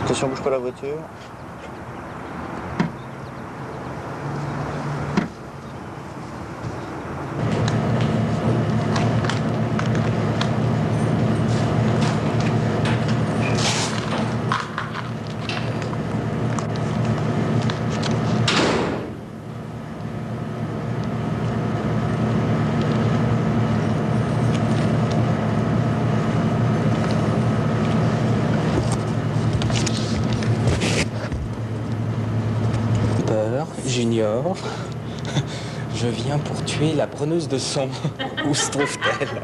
Attention, bouge pas la voiture. Junior, je viens pour tuer la preneuse de son. Où se trouve-t-elle?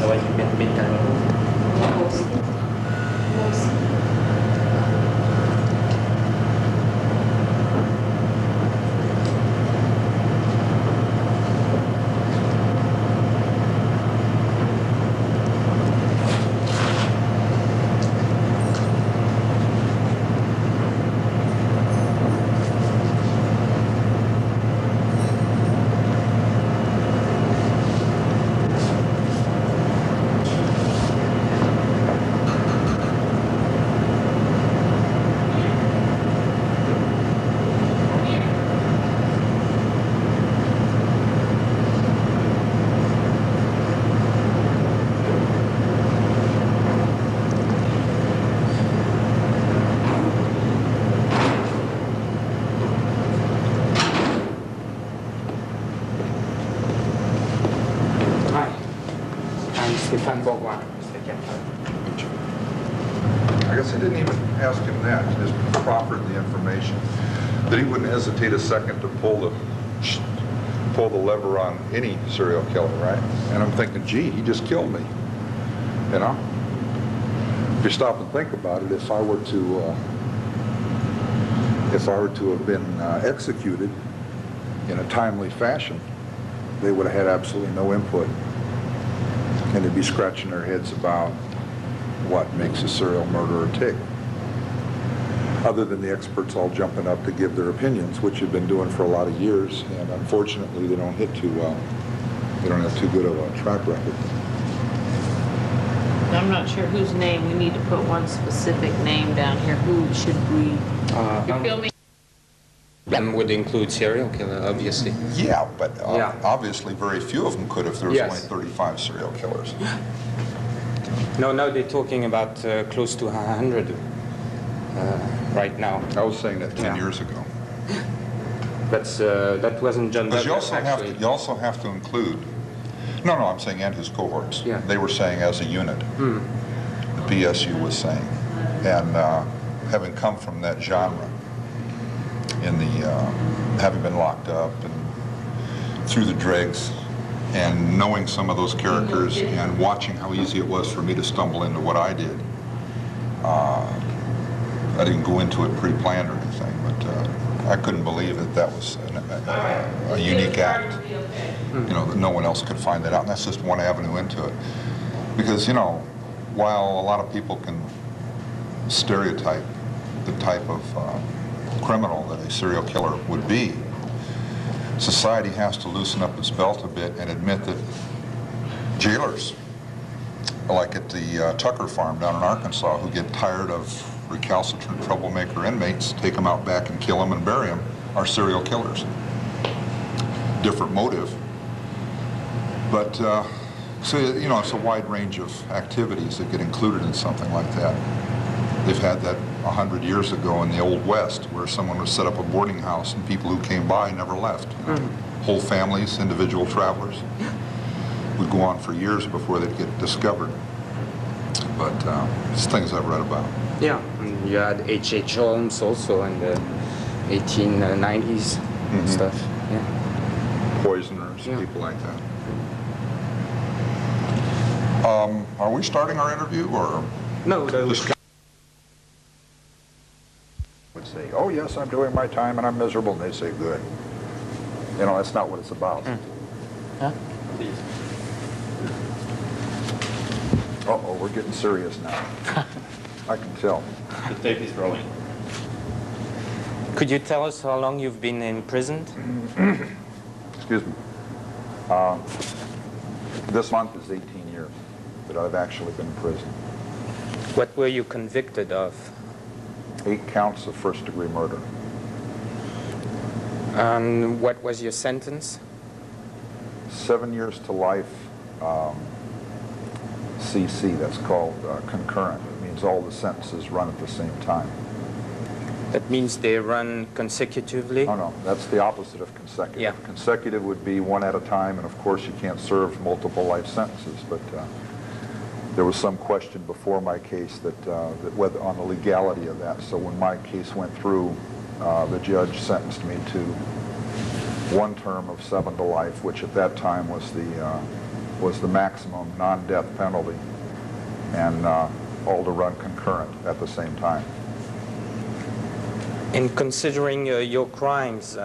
J'aurais dû mettre mes talons. Moi aussi. Moi aussi. I guess I didn't even ask him that, just proffered the information, that he wouldn't hesitate a second to pull the lever on any serial killer, right? And I'm thinking, gee, he just killed me, you know? If you stop and think about it, if I were to have been executed in a timely fashion, they would have had absolutely no input. And they'd be scratching their heads about what makes a serial murderer tick, other than the experts all jumping up to give their opinions, which have been doing for a lot of years, and unfortunately they don't hit too well. They don't have too good of a track record. I'm not sure whose name. We need to put one specific name down here. Who should we? You feel me? That would include serial killer, obviously. Yeah, but obviously very few of them could if there was only 35 serial killers. No, now they're talking about close to 100 right now. I was saying that 10 years ago. That wasn't John Douglas, Because you also have to include, no, I'm saying and his cohorts. Yeah. They were saying as a unit. The PSU was saying. And having come from that genre, in the having been locked up and through the dregs, and knowing some of those characters and watching how easy it was for me to stumble into what I did. I didn't go into it pre-planned or anything, but I couldn't believe that was a unique act. You know, that no one else could find that out, and that's just one avenue into it. Because, you know, while a lot of people can stereotype the type of criminal that a serial killer would be, society has to loosen up its belt a bit and admit that jailers, like at the Tucker farm down in Arkansas, who get tired of recalcitrant troublemaker inmates, take them out back and kill them and bury them, are serial killers. Different motive. But, so, you know, it's a wide range of activities that get included in something like that. They've had that 100 years ago in the Old West, where someone would set up a boarding house and people who came by never left. You know? Whole families, individual travelers, would go on for years before they'd get discovered. But it's things I've read about. Yeah, and you had H.H. Holmes also in the 1890s and stuff. Yeah. Poisoners, people like that. Are we starting our interview, or? No, would say, oh yes, I'm doing my time and I'm miserable, and they say, good. You know, that's not what it's about. Huh? Please. Uh-oh, we're getting serious now. I can tell. The tape is rolling. Could you tell us how long you've been imprisoned? Excuse me. This month is 18 years that I've actually been in prison. What were you convicted of? 8 counts of first-degree murder. What was your sentence? 7 years to life, CC, that's called concurrent. It means all the sentences run at the same time. That means they run consecutively? Oh, no, that's the opposite of consecutive. Yeah. Consecutive would be one at a time, and of course you can't serve multiple life sentences, but there was some question before my case that whether on the legality of that. So when my case went through, the judge sentenced me to 1 term of 7 to life, which at that time was the maximum non-death penalty, and all to run concurrent at the same time. In considering your crimes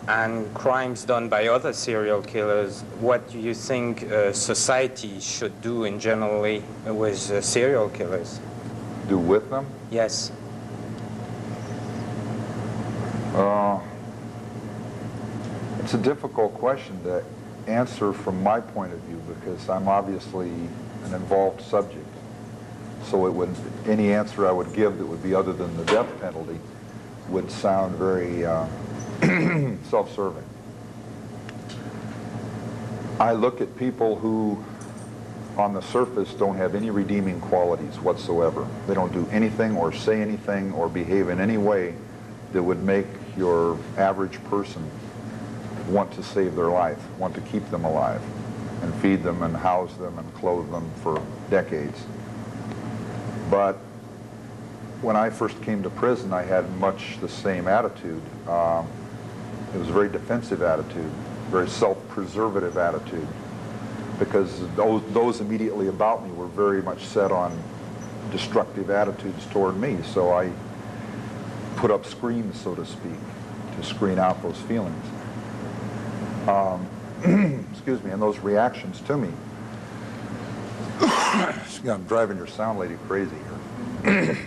and crimes done by other serial killers, what do you think society should do in generally with serial killers? Do with them? Yes. It's a difficult question to answer from my point of view because I'm obviously an involved subject. So any answer I would give that would be other than the death penalty would sound very self-serving. I look at people who on the surface don't have any redeeming qualities whatsoever. They don't do anything or say anything or behave in any way that would make your average person want to save their life, want to keep them alive, and feed them and house them and clothe them for decades. But when I first came to prison, I had much the same attitude. It was a very defensive attitude, very self-preservative attitude, because those immediately about me were very much set on destructive attitudes toward me. So I put up screens, so to speak, to screen out those feelings. Excuse me, and those reactions to me. I'm driving your sound lady crazy here.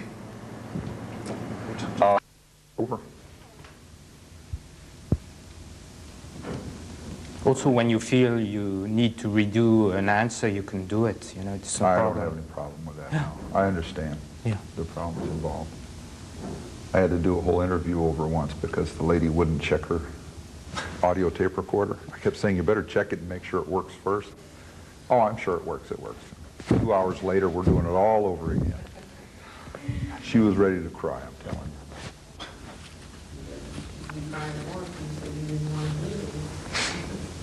Over. Also, when you feel you need to redo an answer, you can do it. You know, it's no I problem. don't have any problem with that now. I understand the problems involved. I had to do a whole interview over once because the lady wouldn't check her audio tape recorder. I kept saying, you better check it and make sure it works first. Oh, I'm sure it works, it works. 2 hours later, we're doing it all over again. She was ready to cry, I'm telling you.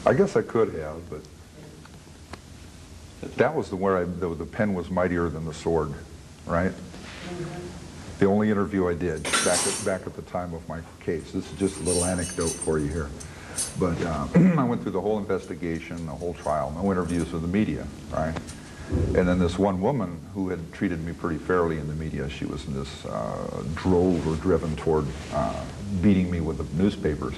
I guess I could have, but that was where the pen was mightier than the sword, right? The only interview I did back at the time of my case. This is just a little anecdote for you here. But I went through the whole investigation, the whole trial, no interviews with the media, right? And then this one woman who had treated me pretty fairly in the media, she was in this drove or driven toward beating me with the newspapers.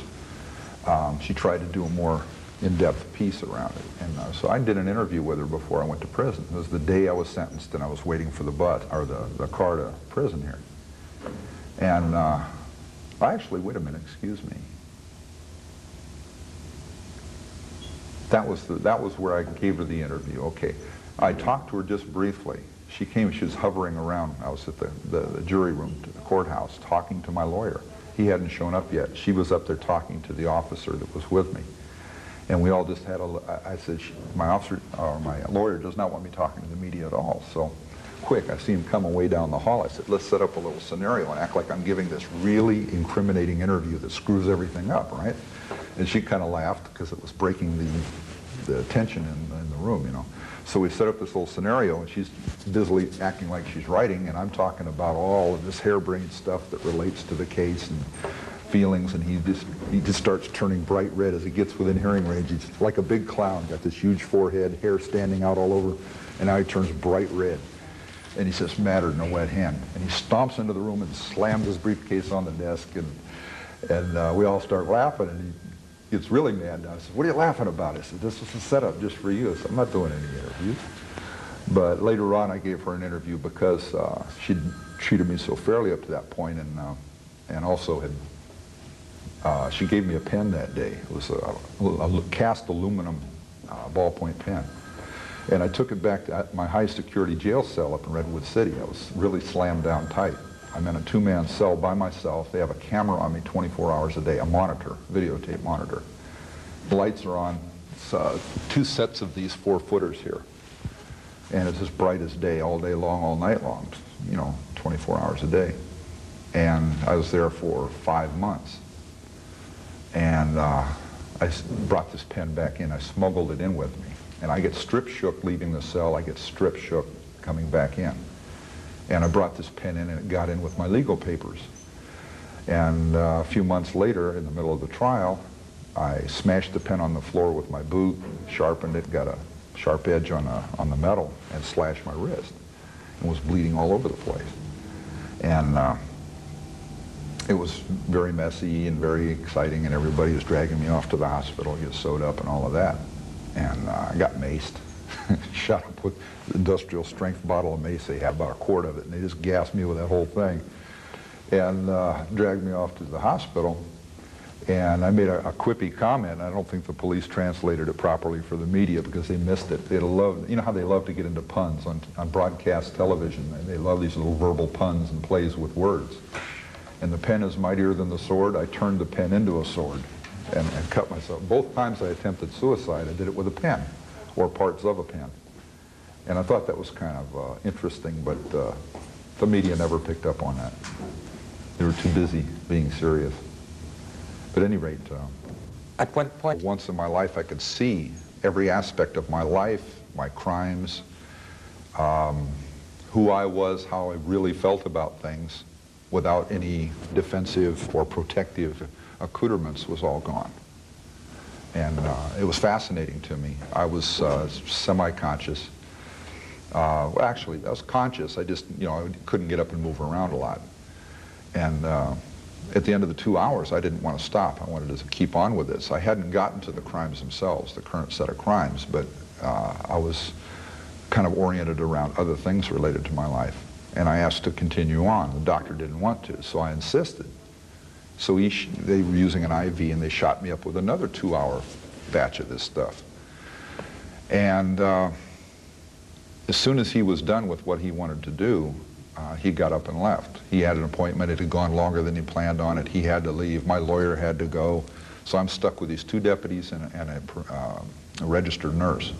She tried to do a more in-depth piece around it. And so I did an interview with her before I went to prison. It was the day I was sentenced and I was waiting for the car to prison here. And actually, wait a minute, excuse me. That was where I gave her the interview. Okay. I talked to her just briefly. She came, she was hovering around. I was at the jury room, to the courthouse, talking to my lawyer. He hadn't shown up yet. She was up there talking to the officer that was with me. And we all just had I said, my lawyer does not want me talking to the media at all. So quick, I see him coming way down the hall. I said, let's set up a little scenario and act like I'm giving this really incriminating interview that screws everything up, right? And she kind of laughed because it was breaking the tension in the room, you know. So we set up this little scenario, and she's busily acting like she's writing, and I'm talking about all of this harebrained stuff that relates to the case and feelings, and he just starts turning bright red as he gets within hearing range. He's like a big clown, got this huge forehead, hair standing out all over, and now he turns bright red. And he says, "Matter, no wet hen." And he stomps into the room and slams his briefcase on the desk, and we all start laughing, and gets really mad now. I said, what are you laughing about? I said, this was a setup just for you. I said, I'm not doing any interviews. But later on, I gave her an interview because she'd treated me so fairly up to that point, and also had, she gave me a pen that day. It was a cast aluminum ballpoint pen. And I took it back to my high security jail cell up in Redwood City. I was really slammed down tight. I'm in a two-man cell by myself. They have a camera on me 24 hours a day, a monitor, videotape monitor. The lights are on. It's, 2 sets of these 4-footers here. And it's as bright as day, all day long, all night long, you know, 24 hours a day. And I was there for 5 months. And I brought this pen back in. I smuggled it in with me. And I get strip shook leaving the cell. I get strip shook coming back in. And I brought this pen in, and it got in with my legal papers. And a few months later, in the middle of the trial, I smashed the pen on the floor with my boot, sharpened it, got a sharp edge on the metal, and slashed my wrist, and was bleeding all over the place. And it was very messy and very exciting, and everybody was dragging me off to the hospital, get sewed up and all of that. And I got maced, shot up with the industrial strength bottle of mace. They had about a quart of it, and they just gassed me with that whole thing, and dragged me off to the hospital. And I made a quippy comment. I don't think the police translated it properly for the media because they missed it. They love, you know how they love to get into puns on broadcast television. They love these little verbal puns and plays with words. And the pen is mightier than the sword. I turned the pen into a sword and cut myself. Both times I attempted suicide, I did it with a pen or parts of a pen. And I thought that was kind of interesting, but the media never picked up on that. They were too busy being serious. But at any rate, At one point, once in my life I could see every aspect of my life, my crimes, who I was, how I really felt about things, without any defensive or protective accoutrements, was all gone. And it was fascinating to me. I was semi-conscious. Well, actually, I was conscious. I just, you know, I couldn't get up and move around a lot. And at the end of the 2 hours, I didn't want to stop. I wanted to keep on with this. I hadn't gotten to the crimes themselves, the current set of crimes, but I was kind of oriented around other things related to my life. And I asked to continue on. The doctor didn't want to, so I insisted. So they were using an IV, and they shot me up with another 2-hour batch of this stuff. And as soon as he was done with what he wanted to do, he got up and left. He had an appointment. It had gone longer than he planned on it. He had to leave. My lawyer had to go. So I'm stuck with these 2 deputies and a registered nurse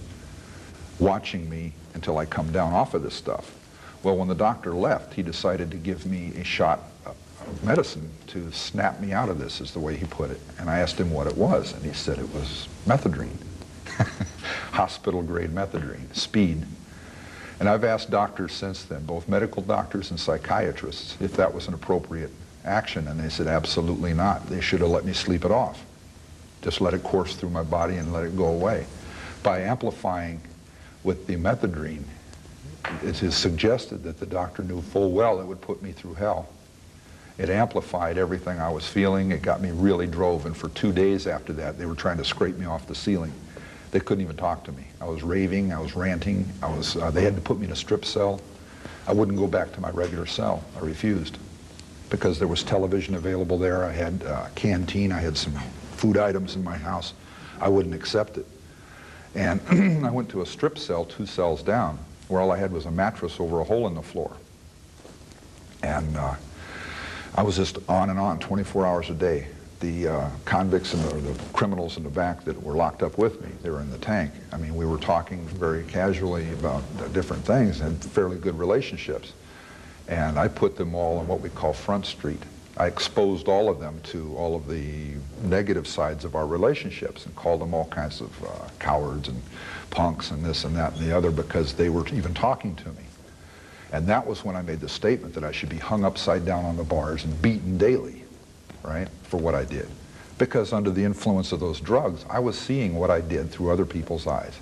watching me until I come down off of this stuff. Well, when the doctor left, he decided to give me a shot of medicine to snap me out of this, is the way he put it. And I asked him what it was, and he said it was methadone. Hospital-grade methadone, speed. And I've asked doctors since then, both medical doctors and psychiatrists, if that was an appropriate action, and they said absolutely not. They should have let me sleep it off. Just let it course through my body and let it go away. By amplifying with the methadone, it is suggested that the doctor knew full well it would put me through hell. It amplified everything I was feeling. It got me really drove, and for 2 days after that, they were trying to scrape me off the ceiling. They couldn't even talk to me. I was raving, I was ranting, they had to put me in a strip cell. I wouldn't go back to my regular cell. I refused, because there was television available there. I had a canteen, I had some food items in my house. I wouldn't accept it. And I went to a strip cell 2 cells down, where all I had was a mattress over a hole in the floor. And I was just on and on, 24 hours a day. The convicts and the criminals in the back that were locked up with me, they were in the tank. I mean, we were talking very casually about different things and fairly good relationships. And I put them all on what we call Front Street. I exposed all of them to all of the negative sides of our relationships and called them all kinds of cowards and punks and this and that and the other, because they were even talking to me. And that was when I made the statement that I should be hung upside down on the bars and beaten daily, right, for what I did. Because under the influence of those drugs, I was seeing what I did through other people's eyes.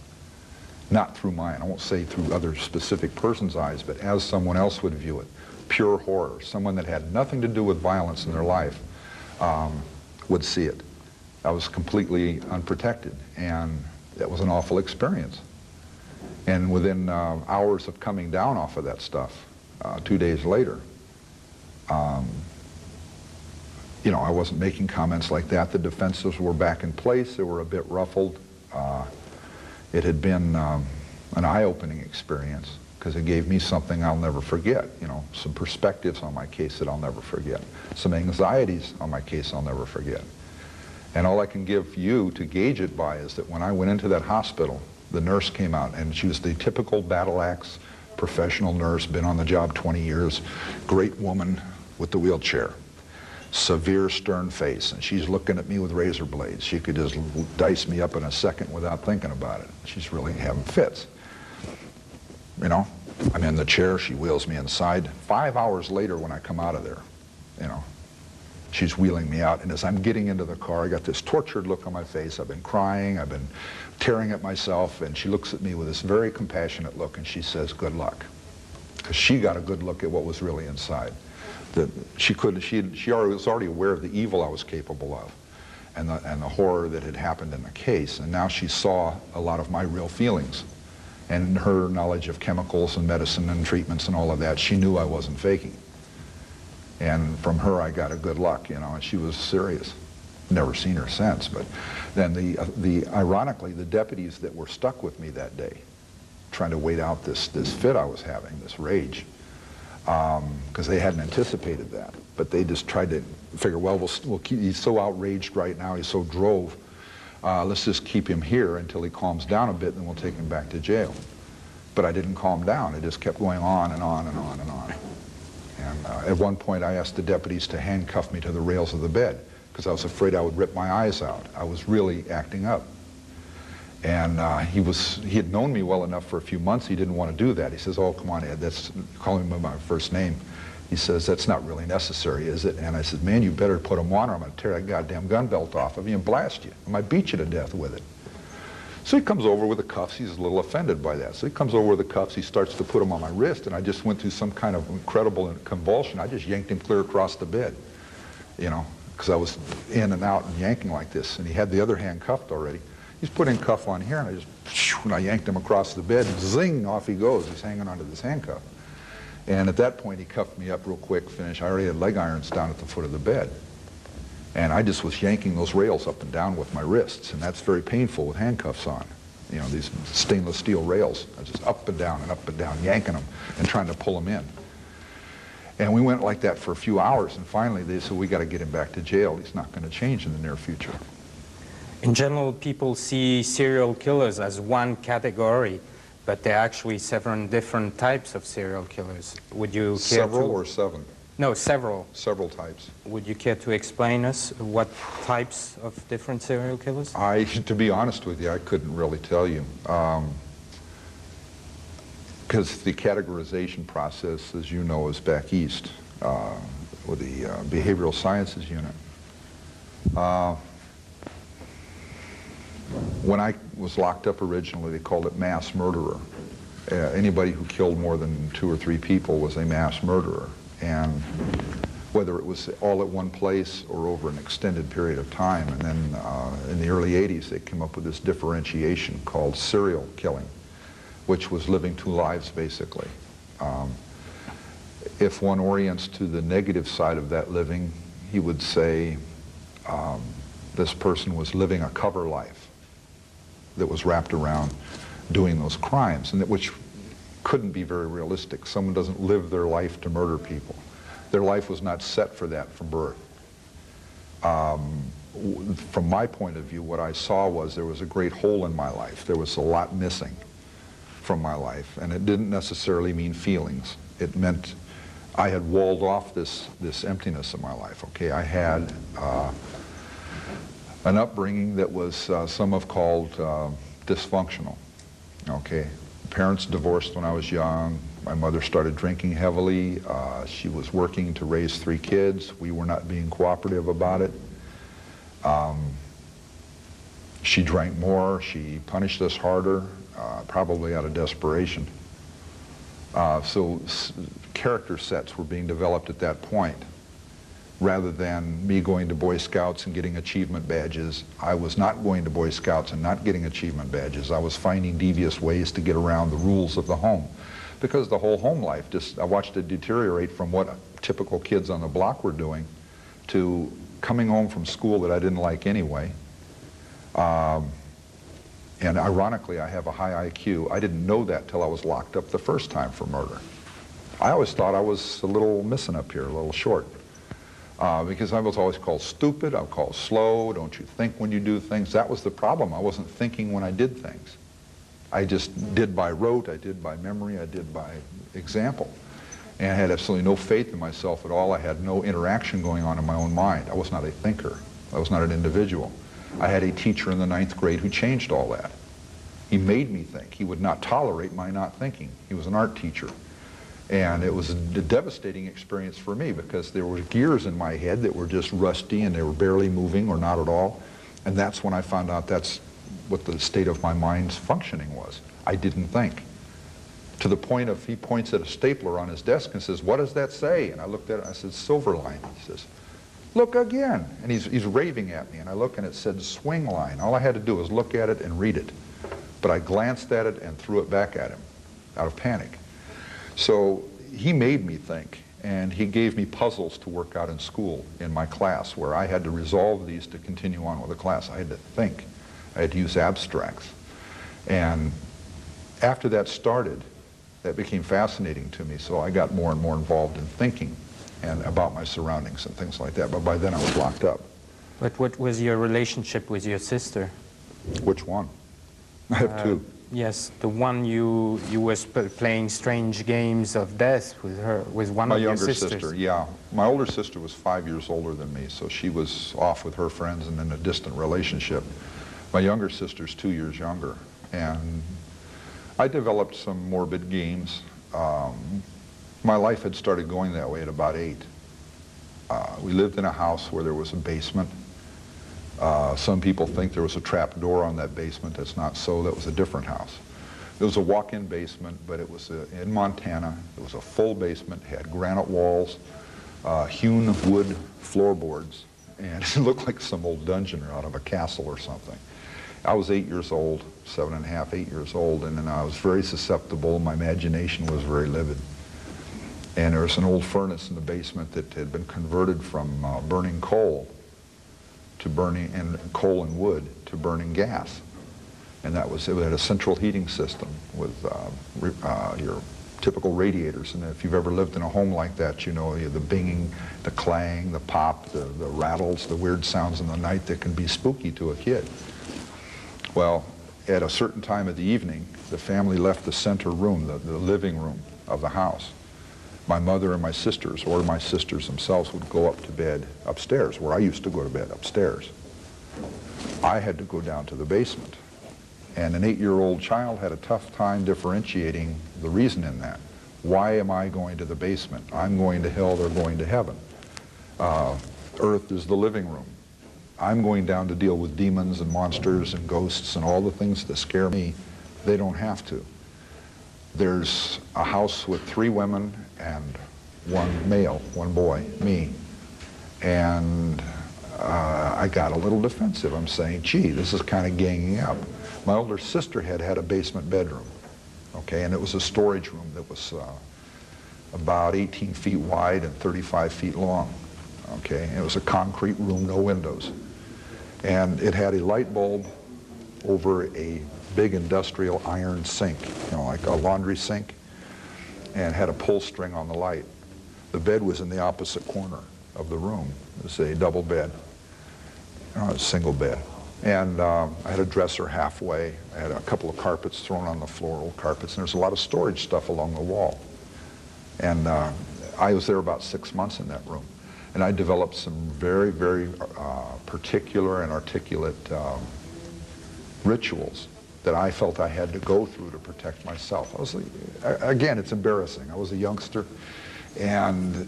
Not through mine. I won't say through other specific person's eyes, but as someone else would view it. Pure horror. Someone that had nothing to do with violence in their life would see it. I was completely unprotected, and that was an awful experience. And within hours of coming down off of that stuff, 2 days later, you know, I wasn't making comments like that. The defenses were back in place. They were a bit ruffled. It had been an eye-opening experience because it gave me something I'll never forget, you know, some perspectives on my case that I'll never forget, some anxieties on my case I'll never forget. And all I can give you to gauge it by is that when I went into that hospital, the nurse came out, and she was the typical battle axe professional nurse, been on the job 20 years, great woman with the wheelchair, severe stern face, and she's looking at me with razor blades. She could just dice me up in a second without thinking about it. She's really having fits. You know, I'm in the chair, she wheels me inside. 5 hours later when I come out of there, you know, she's wheeling me out, and as I'm getting into the car, I got this tortured look on my face. I've been crying, I've been tearing at myself, and she looks at me with this very compassionate look, and she says, "Good luck," because she got a good look at what was really inside. That she was already aware of the evil I was capable of, and the horror that had happened in the case, and now she saw a lot of my real feelings, and in her knowledge of chemicals and medicine and treatments and all of that, she knew I wasn't faking. And from her, I got a good luck, you know, and she was serious. Never seen her since, but then ironically, the deputies that were stuck with me that day, trying to wait out this fit I was having, this rage, because they hadn't anticipated that, but they just tried to figure, well, we'll keep, he's so outraged right now, he's so drove, let's just keep him here until he calms down a bit, and then we'll take him back to jail. But I didn't calm down. It just kept going on and on and on and on. And at one point, I asked the deputies to handcuff me to the rails of the bed because I was afraid I would rip my eyes out. I was really acting up. And he had known me well enough for a few months. He didn't want to do that. He says, "Oh, come on, Ed, that's calling him by my first name." He says, "That's not really necessary, is it?" And I said, "Man, you better put them on or I'm going to tear that goddamn gun belt off of you and blast you. I might beat you to death with it." So he comes over with the cuffs. He's a little offended by that. So he comes over with the cuffs. He starts to put them on my wrist, and I just went through some kind of incredible convulsion. I just yanked him clear across the bed, you know, because I was in and out and yanking like this. And he had the other hand cuffed already. He's putting cuff on here, and I just, and I yanked him across the bed, and zing, off he goes. He's hanging onto this handcuff. And at that point, he cuffed me up real quick, finished. I already had leg irons down at the foot of the bed. And I just was yanking those rails up and down with my wrists, and that's very painful with handcuffs on. You know, these stainless steel rails. I was just up and down, yanking them and trying to pull them in. And we went like that for a few hours, and finally they said, "We got to get him back to jail. He's not going to change in the near future." In general, people see serial killers as one category, but there are actually 7 different types of serial killers. Would you care Several to... or 7? No, several. Several types. Would you care to explain us what types of different serial killers? To be honest with you, I couldn't really tell you. Because the categorization process, as you know, is back east with the behavioral sciences unit. When I was locked up originally, they called it mass murderer. Anybody who killed more than 2 or 3 people was a mass murderer. And whether it was all at one place or over an extended period of time. And then in the early 80s, they came up with this differentiation called serial killing, which was living 2 lives, basically. If one orients to the negative side of that living, he would say this person was living a cover life that was wrapped around doing those crimes, and which couldn't be very realistic. Someone doesn't live their life to murder people. Their life was not set for that from birth. From my point of view, what I saw was there was a great hole in my life. There was a lot missing from my life, and it didn't necessarily mean feelings. It meant I had walled off this emptiness in my life. Okay, I had an upbringing that was some have called dysfunctional. Okay. Parents divorced when I was young. My mother started drinking heavily. She was working to raise 3 kids. We were not being cooperative about it. She drank more. She punished us harder, probably out of desperation. So character sets were being developed at that point. rather than me going to Boy Scouts and getting achievement badges. I was not going to Boy Scouts and not getting achievement badges. I was finding devious ways to get around the rules of the home. Because the whole home life, I watched it deteriorate from what typical kids on the block were doing to coming home from school that I didn't like anyway. And ironically, I have a high IQ. I didn't know that till I was locked up the first time for murder. I always thought I was a little missing up here, a little short. Because I was always called stupid, I was called slow, don't you think when you do things? That was the problem. I wasn't thinking when I did things. I just did by rote, I did by memory, I did by example. And I had absolutely no faith in myself at all. I had no interaction going on in my own mind. I was not a thinker. I was not an individual. I had a teacher in the 9th grade who changed all that. He made me think. He would not tolerate my not thinking. He was an art teacher. And it was a devastating experience for me because there were gears in my head that were just rusty and they were barely moving or not at all. And that's when I found out that's what the state of my mind's functioning was. I didn't think. To the point of he points at a stapler on his desk and says, "What does that say?" And I looked at it and I said, "Silver line." He says, "Look again." And he's raving at me. And I look and it said swing line. All I had to do was look at it and read it. But I glanced at it and threw it back at him out of panic. So he made me think, and he gave me puzzles to work out in school in my class where I had to resolve these to continue on with the class. I had to think. I had to use abstracts. And after that started, that became fascinating to me, so I got more and more involved in thinking and about my surroundings and things like that. But by then I was locked up. But what was your relationship with your sister? Which one? I have two. Yes, the one you was playing strange games of death with her, with one of your sisters. My younger sister, yeah. My older sister was 5 years older than me, so she was off with her friends and in a distant relationship. My younger sister's 2 years younger, and I developed some morbid games. My life had started going that way at about 8. We lived in a house where there was a basement. Some people think there was a trap door on that basement. That's not so. That was a different house. It was a walk-in basement, but it was in Montana. It was a full basement, had granite walls, hewn wood floorboards, and it looked like some old dungeon or out of a castle or something. I was 8 years old, 7 and a half, 8 years old, and I was very susceptible. My imagination was very livid. And there was an old furnace in the basement that had been converted from burning coal to burning coal and wood to burning gas. And it had a central heating system with your typical radiators. And if you've ever lived in a home like that, you know the binging, the clang, the pop, the rattles, the weird sounds in the night that can be spooky to a kid. Well, at a certain time of the evening, the family left the center room, the living room of the house. My mother and my sisters, or my sisters themselves, would go up to bed upstairs, where I used to go to bed, upstairs. I had to go down to the basement. And an 8-year-old child had a tough time differentiating the reason in that. Why am I going to the basement? I'm going to hell, they're going to heaven. Earth is the living room. I'm going down to deal with demons and monsters and ghosts and all the things that scare me. They don't have to. There's a house with 3 women and 1 male, 1 boy, me. And I got a little defensive. I'm saying, gee, this is kind of ganging up. My older sister had a basement bedroom, okay, and it was a storage room that was about 18 feet wide and 35 feet long, okay, and it was a concrete room, no windows. And it had a light bulb over a big industrial iron sink, you know, like a laundry sink, and had a pull string on the light. The bed was in the opposite corner of the room. It was a double bed, a single bed. And I had a dresser halfway. I had a couple of carpets thrown on the floor, old carpets, and there's a lot of storage stuff along the wall. And I was there about 6 months in that room. And I developed some very, very particular and articulate rituals that I felt I had to go through to protect myself. I was, again, it's embarrassing. I was a youngster, and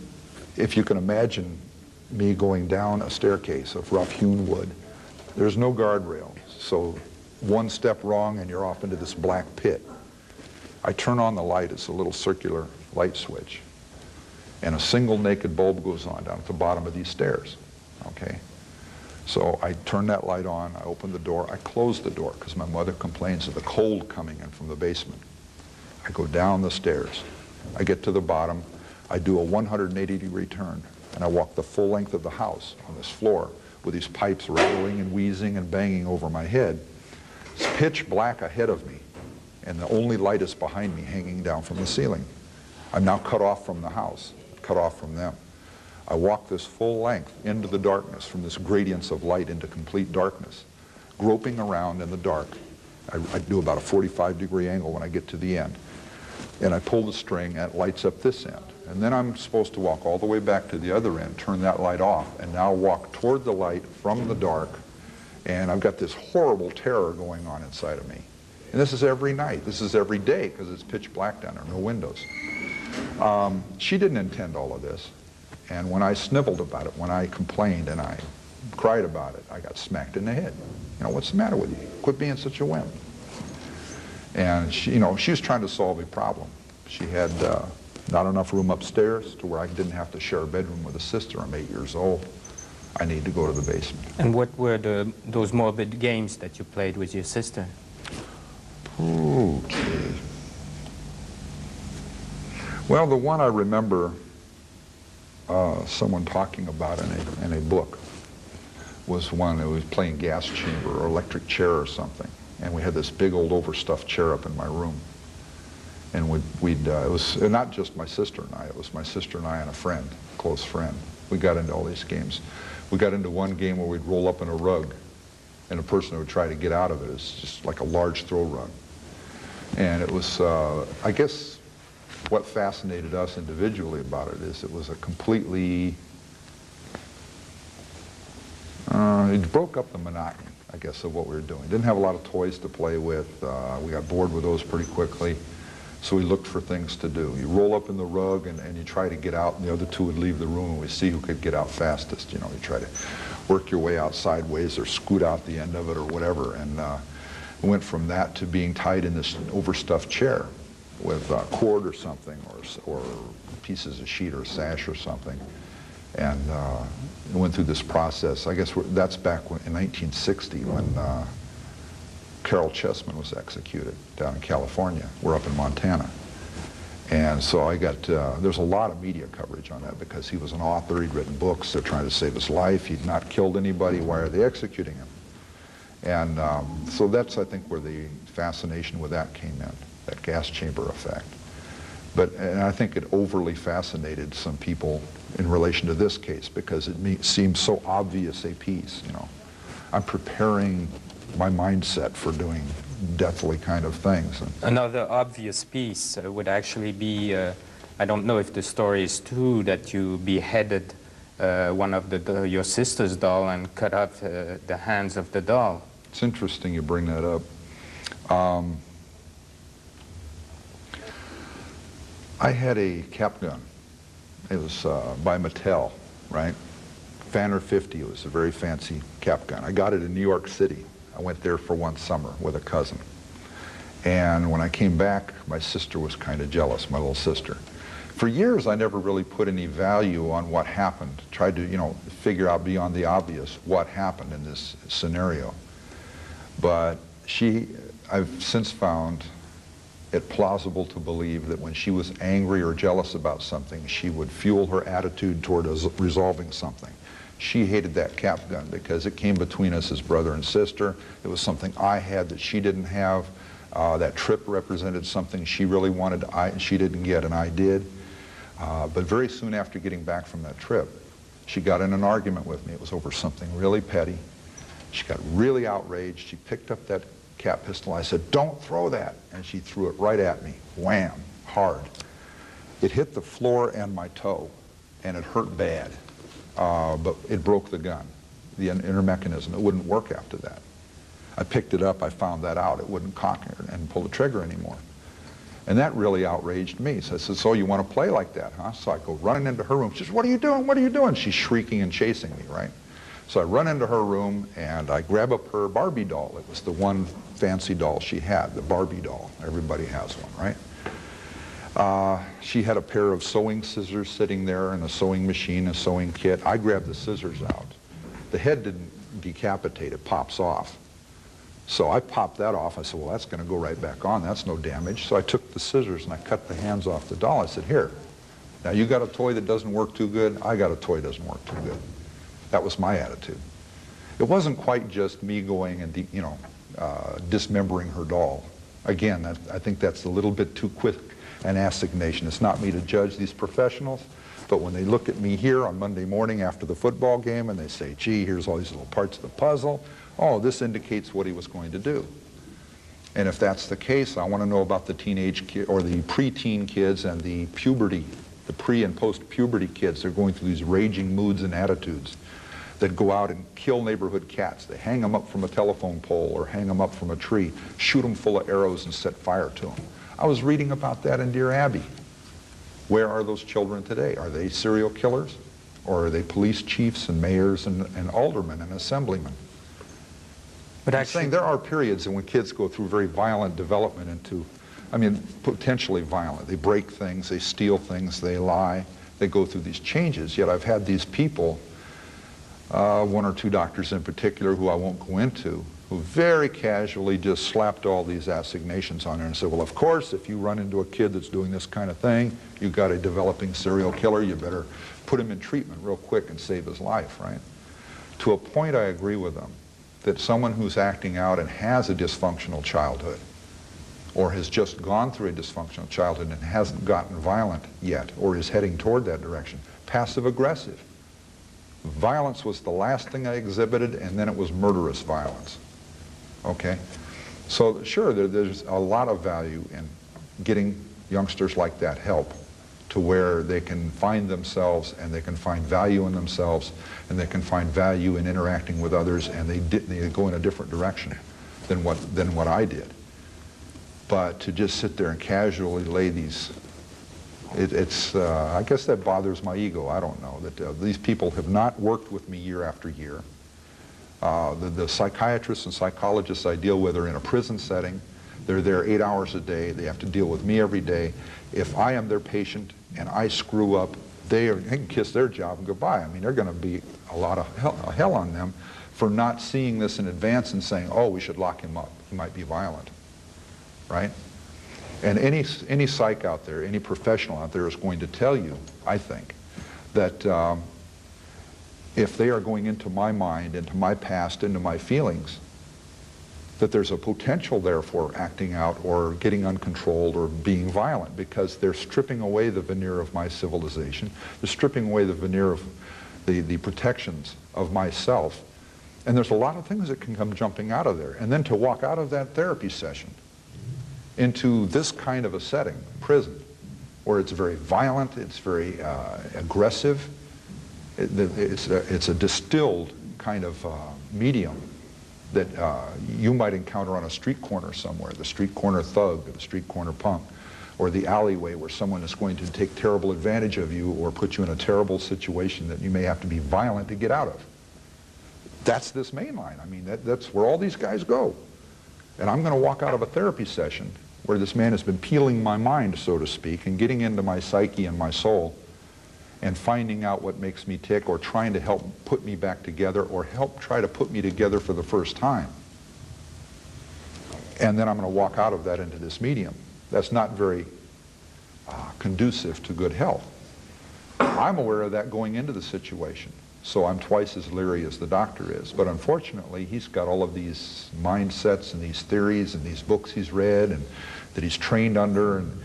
if you can imagine me going down a staircase of rough-hewn wood, there's no guardrail, so 1 step wrong and you're off into this black pit. I turn on the light, it's a little circular light switch, and a single naked bulb goes on down at the bottom of these stairs, okay? So I turn that light on, I open the door, I close the door because my mother complains of the cold coming in from the basement. I go down the stairs, I get to the bottom, I do a 180-degree turn, and I walk the full length of the house on this floor with these pipes rattling and wheezing and banging over my head. It's pitch black ahead of me, and the only light is behind me hanging down from the ceiling. I'm now cut off from the house, cut off from them. I walk this full length into the darkness, from this gradients of light into complete darkness, groping around in the dark. I do about a 45-degree angle when I get to the end. And I pull the string and it lights up this end. And then I'm supposed to walk all the way back to the other end, turn that light off, and now walk toward the light from the dark. And I've got this horrible terror going on inside of me. And this is every night. This is every day because it's pitch black down there, no windows. She didn't intend all of this. And when I sniveled about it, when I complained and I cried about it, I got smacked in the head. You know, what's the matter with you? Quit being such a wimp. And she, you know, she was trying to solve a problem. She had not enough room upstairs to where I didn't have to share a bedroom with a sister. I'm 8 years old. I need to go to the basement. And what were those morbid games that you played with your sister? Okay. Well, the one I remember someone talking about in a book was one that was playing gas chamber or electric chair or something. And we had this big old overstuffed chair up in my room. And it was not just my sister and I, it was my sister and I and a friend, a close friend. We got into all these games. We got into one game where we'd roll up in a rug and the person who would try to get out of it is just like a large throw rug. And it was, I guess, what fascinated us individually about it is it was a completely, it broke up the monotony, I guess, of what we were doing. Didn't have a lot of toys to play with. We got bored with those pretty quickly, so we looked for things to do. You roll up in the rug and you try to get out, and the other two would leave the room, and we see who could get out fastest. You know, you try to work your way out sideways or scoot out the end of it or whatever. And we went from that to being tied in this overstuffed chair with cord or something, or pieces of sheet or sash or something. And we went through this process. I guess that's back in 1960 when Carol Chessman was executed down in California. We're up in Montana. And so I got, there's a lot of media coverage on that because he was an author, he'd written books, they're trying to save his life, he'd not killed anybody, why are they executing him? And so that's, I think, where the fascination with that came in, that gas chamber effect. And I think it overly fascinated some people in relation to this case because it seems so obvious a piece, you know. I'm preparing my mindset for doing deathly kind of things. Another obvious piece would actually be, I don't know if the story is true, that you beheaded one of your sister's doll and cut off the hands of the doll. It's interesting you bring that up. I had a cap gun. It was by Mattel, right? Fanner 50, it was a very fancy cap gun. I got it in New York City. I went there for one summer with a cousin. And when I came back, my sister was kind of jealous, my little sister. For years, I never really put any value on what happened. Tried to, you know, figure out beyond the obvious what happened in this scenario. But I've since found it plausible to believe that when she was angry or jealous about something, she would fuel her attitude toward resolving something. She hated that cap gun because it came between us as brother and sister. It was something I had that she didn't have. That trip represented something she really wanted, she didn't get, and I did. But very soon after getting back from that trip, she got in an argument with me. It was over something really petty. She got really outraged. She picked up that cap pistol. I said, "Don't throw that." And she threw it right at me. Wham, hard. It hit the floor and my toe, and it hurt bad. But it broke the gun, the inner mechanism. It wouldn't work after that. I picked it up, I found that out. It wouldn't cock and pull the trigger anymore. And that really outraged me. So I said, "So you want to play like that, huh?" So I go running into her room. She says, "What are you doing? What are you doing?" She's shrieking and chasing me, right? So I run into her room and I grab up her Barbie doll. It was the one fancy doll she had, the Barbie doll. Everybody has one, right? She had a pair of sewing scissors sitting there and a sewing machine, a sewing kit. I grabbed the scissors out. The head didn't decapitate, it pops off. So I popped that off. I said, well, that's going to go right back on. That's no damage. So I took the scissors and I cut the hands off the doll. I said, here, now you got a toy that doesn't work too good. I got a toy that doesn't work too good. That was my attitude. It wasn't quite just me going and, dismembering her doll. Again, I think that's a little bit too quick an assignation. It's not me to judge these professionals, but when they look at me here on Monday morning after the football game and they say, gee, here's all these little parts of the puzzle, oh, this indicates what he was going to do. And if that's the case, I want to know about the teenage kid or the preteen kids and the puberty, the pre and post-puberty kids. They're going through these raging moods and attitudes that go out and kill neighborhood cats. They hang them up from a telephone pole or hang them up from a tree, shoot them full of arrows and set fire to them. I was reading about that in Dear Abby. Where are those children today? Are they serial killers? Or are they police chiefs and mayors and aldermen and assemblymen? But I'm actually, saying there are periods in when kids go through very violent development into, potentially violent. They break things, they steal things, they lie, they go through these changes. Yet I've had these people, one or two doctors in particular who I won't go into, who very casually just slapped all these assignations on there and said, well, of course, if you run into a kid that's doing this kind of thing, you've got a developing serial killer, you better put him in treatment real quick and save his life, right? To a point, I agree with them that someone who's acting out and has a dysfunctional childhood or has just gone through a dysfunctional childhood and hasn't gotten violent yet or is heading toward that direction, passive-aggressive. Violence was the last thing I exhibited, and then it was murderous violence. Okay? So sure, there's a lot of value in getting youngsters like that help to where they can find themselves and they can find value in themselves and they can find value in interacting with others, and they go in a different direction than what I did. But to just sit there and casually lay these, I guess that bothers my ego. I don't know that these people have not worked with me year after year. The psychiatrists and psychologists I deal with are in a prison setting. They're there 8 hours a day. They have to deal with me every day. If I am their patient and I screw up, they can kiss their job and goodbye. I mean, they're going to be a lot of hell on them for not seeing this in advance and saying, oh, we should lock him up. He might be violent, right? And any psych out there, any professional out there is going to tell you, I think, that if they are going into my mind, into my past, into my feelings, that there's a potential there for acting out or getting uncontrolled or being violent, because they're stripping away the veneer of my civilization. They're stripping away the veneer of the protections of myself. And there's a lot of things that can come jumping out of there. And then to walk out of that therapy session into this kind of a setting, prison, where it's very violent, it's very aggressive, it's a distilled kind of medium that you might encounter on a street corner somewhere, the street corner thug, or the street corner punk, or the alleyway where someone is going to take terrible advantage of you or put you in a terrible situation that you may have to be violent to get out of. That's this main line. I mean, that's where all these guys go. And I'm going to walk out of a therapy session where this man has been peeling my mind, so to speak, and getting into my psyche and my soul and finding out what makes me tick, or trying to help put me back together, or help try to put me together for the first time. And then I'm going to walk out of that into this medium. That's not very conducive to good health. I'm aware of that going into the situation, so I'm twice as leery as the doctor is. But unfortunately, he's got all of these mindsets and these theories and these books he's read and that he's trained under, and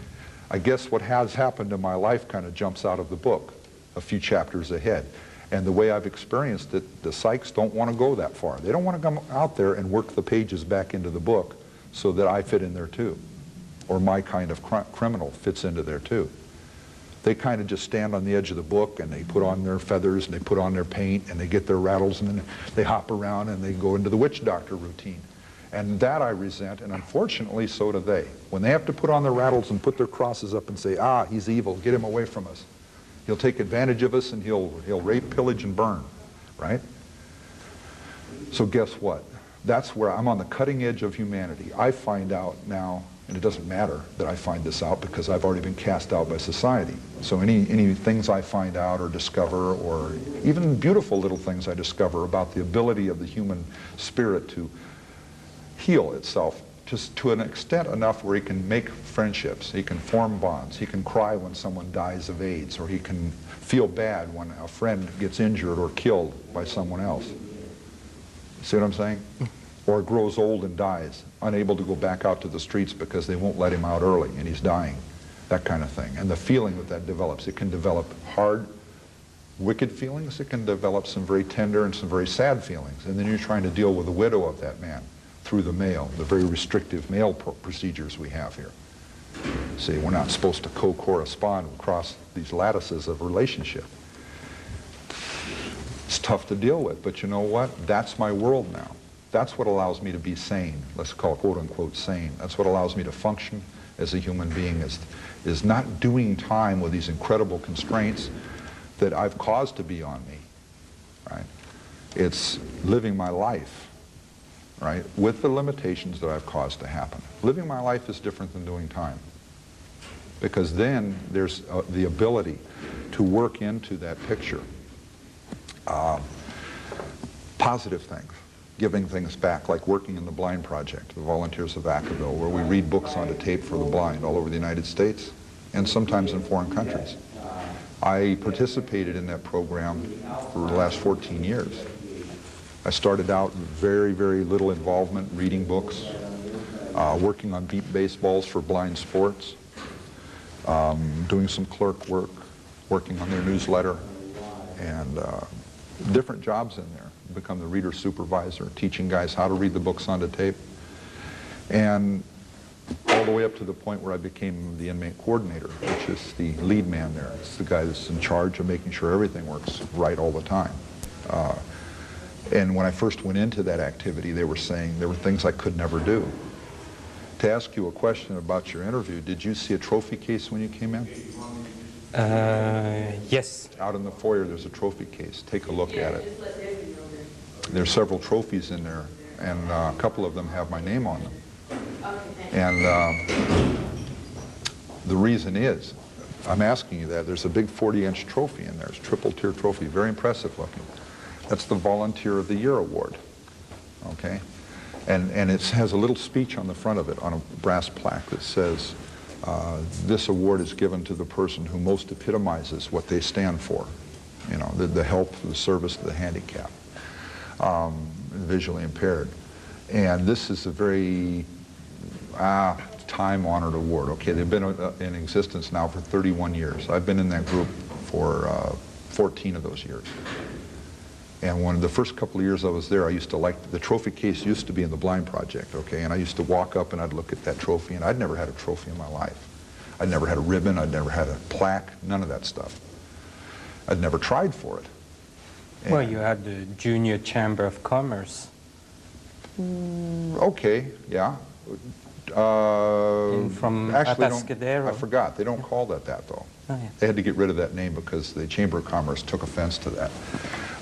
I guess what has happened in my life kind of jumps out of the book a few chapters ahead. And the way I've experienced it, the psychs don't want to go that far. They don't want to come out there and work the pages back into the book so that I fit in there too, or my kind of criminal fits into there too. They kind of just stand on the edge of the book and they put on their feathers and they put on their paint and they get their rattles and then they hop around and they go into the witch doctor routine. And that I resent, and unfortunately so do they. When they have to put on their rattles and put their crosses up and say, ah, he's evil, get him away from us. He'll take advantage of us and he'll rape, pillage, and burn, right? So guess what? That's where I'm on the cutting edge of humanity. I find out now, And it doesn't matter that I find this out because I've already been cast out by society. So any things I find out or discover, or even beautiful little things I discover about the ability of the human spirit to heal itself, just to an extent enough where he can make friendships, he can form bonds, he can cry when someone dies of AIDS, or he can feel bad when a friend gets injured or killed by someone else. See what I'm saying? Or grows old and dies, unable to go back out to the streets because they won't let him out early and he's dying, that kind of thing. And the feeling that develops, it can develop hard, wicked feelings, it can develop some very tender and some very sad feelings. And then you're trying to deal with the widow of that man through the mail, the very restrictive mail procedures we have here. See, we're not supposed to co-correspond across these lattices of relationship. It's tough to deal with, but you know what? That's my world now. That's what allows me to be sane. Let's call it quote-unquote sane. That's what allows me to function as a human being, is not doing time with these incredible constraints that I've caused to be on me, right? It's living my life, right, with the limitations that I've caused to happen. Living my life is different than doing time, because then there's the ability to work into that picture positive things, giving things back, like working in the Blind Project, the Volunteers of Vacaville, where we read books onto tape for the blind all over the United States and sometimes in foreign countries. I participated in that program for the last 14 years. I started out with very, very little involvement, reading books, working on beep baseballs for blind sports, doing some clerk work, working on their newsletter, and different jobs in there. Become the reader supervisor, teaching guys how to read the books onto tape, and all the way up to the point where I became the inmate coordinator, which is the lead man there. It's the guy that's in charge of making sure everything works right all the time. And when I first went into that activity, they were saying there were things I could never do. To ask you a question about your interview, did you see a trophy case when you came in? Yes. Out in the foyer, there's a trophy case. Take a look at it. There's several trophies in there, and a couple of them have my name on them. And the reason is, I'm asking you that, there's a big 40-inch trophy in there. It's a triple-tier trophy, very impressive looking. That's the Volunteer of the Year Award, okay? And it has a little speech on the front of it, on a brass plaque that says, this award is given to the person who most epitomizes what they stand for, you know, the help, the service to the handicapped, visually impaired. And this is a very time-honored award. Okay, they've been in existence now for 31 years. I've been in that group for 14 of those years. And when the first couple of years I was there, I used to like, the trophy case used to be in the Blind Project, okay? And I used to walk up and I'd look at that trophy, and I'd never had a trophy in my life. I'd never had a ribbon, I'd never had a plaque, none of that stuff. I'd never tried for it. And well, you had the Junior Chamber of Commerce. Okay, yeah. From Actually, Atascadero. I forgot. They don't call that though. Oh, yeah. They had to get rid of that name because the Chamber of Commerce took offense to that.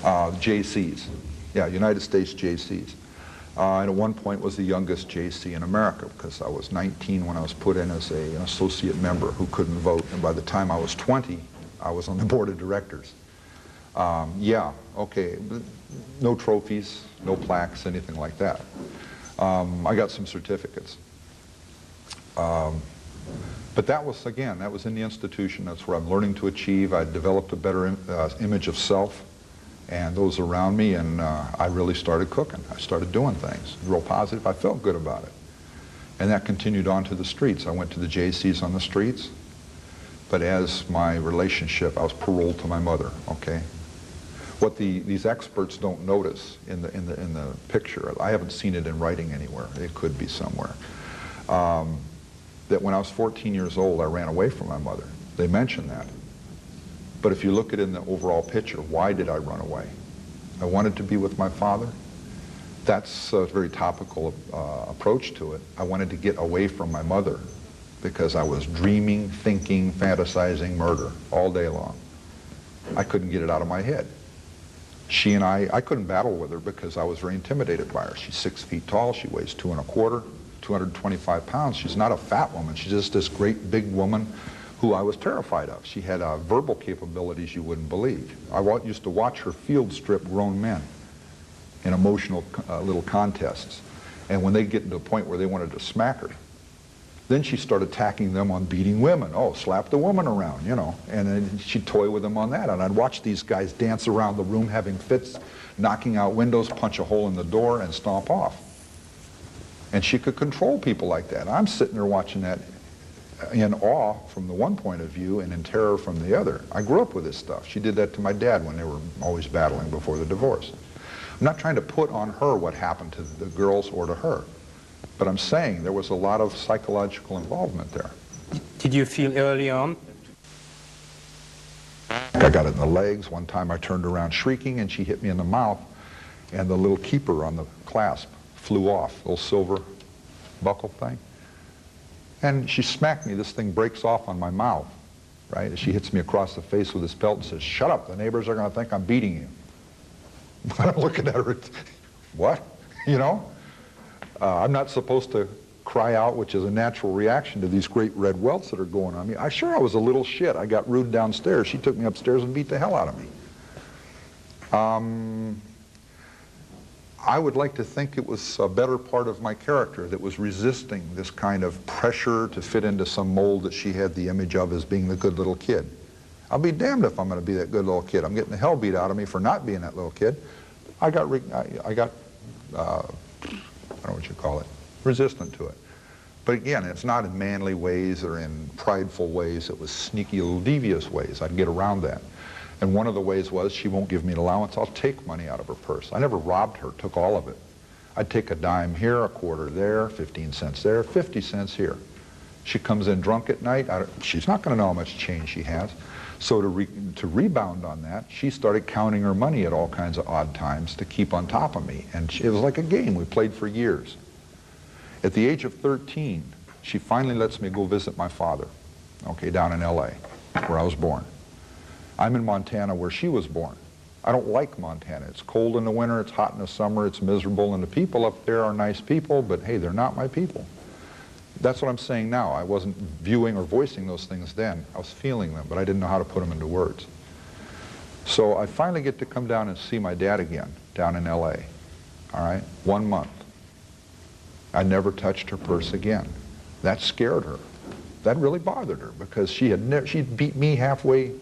JCs. Yeah, United States JCs. And at one point was the youngest JC in America, because I was 19 when I was put in as an associate member who couldn't vote. And by the time I was 20, I was on the board of directors. Yeah, okay. No trophies, no plaques, anything like that. I got some certificates. But that was, again, that was in the institution. That's where I'm learning to achieve. I developed a better image of self and those around me, and I really started cooking. I started doing things, real positive. I felt good about it. And that continued on to the streets. I went to the JCs on the streets, but as my relationship, I was paroled to my mother, okay? What these experts don't notice in the picture, I haven't seen it in writing anywhere, it could be somewhere, that when I was 14 years old, I ran away from my mother. They mention that. But if you look at it in the overall picture, why did I run away? I wanted to be with my father. That's a very topical approach to it. I wanted to get away from my mother because I was dreaming, thinking, fantasizing murder all day long. I couldn't get it out of my head. She and I couldn't battle with her because I was very intimidated by her. She's 6 feet tall, she weighs 2 1/4. 225 pounds. She's not a fat woman. She's just this great big woman who I was terrified of. She had verbal capabilities you wouldn't believe. I used to watch her field strip grown men in emotional little contests. And when they get to a point where they wanted to smack her, then she started attacking them on beating women. Oh, slap the woman around, you know. And then she'd toy with them on that. And I'd watch these guys dance around the room having fits, knocking out windows, punch a hole in the door, and stomp off. And she could control people like that. I'm sitting there watching that in awe from the one point of view and in terror from the other. I grew up with this stuff. She did that to my dad when they were always battling before the divorce. I'm not trying to put on her what happened to the girls or to her. But I'm saying there was a lot of psychological involvement there. Did you feel early on? I got it in the legs. One time I turned around shrieking and she hit me in the mouth, and the little keeper on the clasp flew off, little silver buckle thing. And she smacked me. This thing breaks off on my mouth, right? And she hits me across the face with this belt and says, "Shut up, the neighbors are going to think I'm beating you." I'm looking at her, what? You know? I'm not supposed to cry out, which is a natural reaction to these great red welts that are going on me. I was a little shit. I got rude downstairs. She took me upstairs and beat the hell out of me. I would like to think it was a better part of my character that was resisting this kind of pressure to fit into some mold that she had the image of as being the good little kid. I'll be damned if I'm going to be that good little kid. I'm getting the hell beat out of me for not being that little kid. I got I don't know what you call it, resistant to it. But again, it's not in manly ways or in prideful ways. It was sneaky, little devious ways. I'd get around that. And one of the ways was, she won't give me an allowance, I'll take money out of her purse. I never robbed her, took all of it. I'd take a dime here, a quarter there, 15 cents there, 50 cents here. She comes in drunk at night, she's not going to know how much change she has. So to rebound on that, she started counting her money at all kinds of odd times to keep on top of me. And it was like a game we played for years. At the age of 13, she finally lets me go visit my father, okay, down in LA, where I was born. I'm in Montana where she was born. I don't like Montana. It's cold in the winter, it's hot in the summer, it's miserable, and the people up there are nice people, but hey, they're not my people. That's what I'm saying now. I wasn't viewing or voicing those things then. I was feeling them, but I didn't know how to put them into words. So I finally get to come down and see my dad again, down in LA, all right, 1 month. I never touched her purse again. That scared her. That really bothered her, because she'd beat me halfway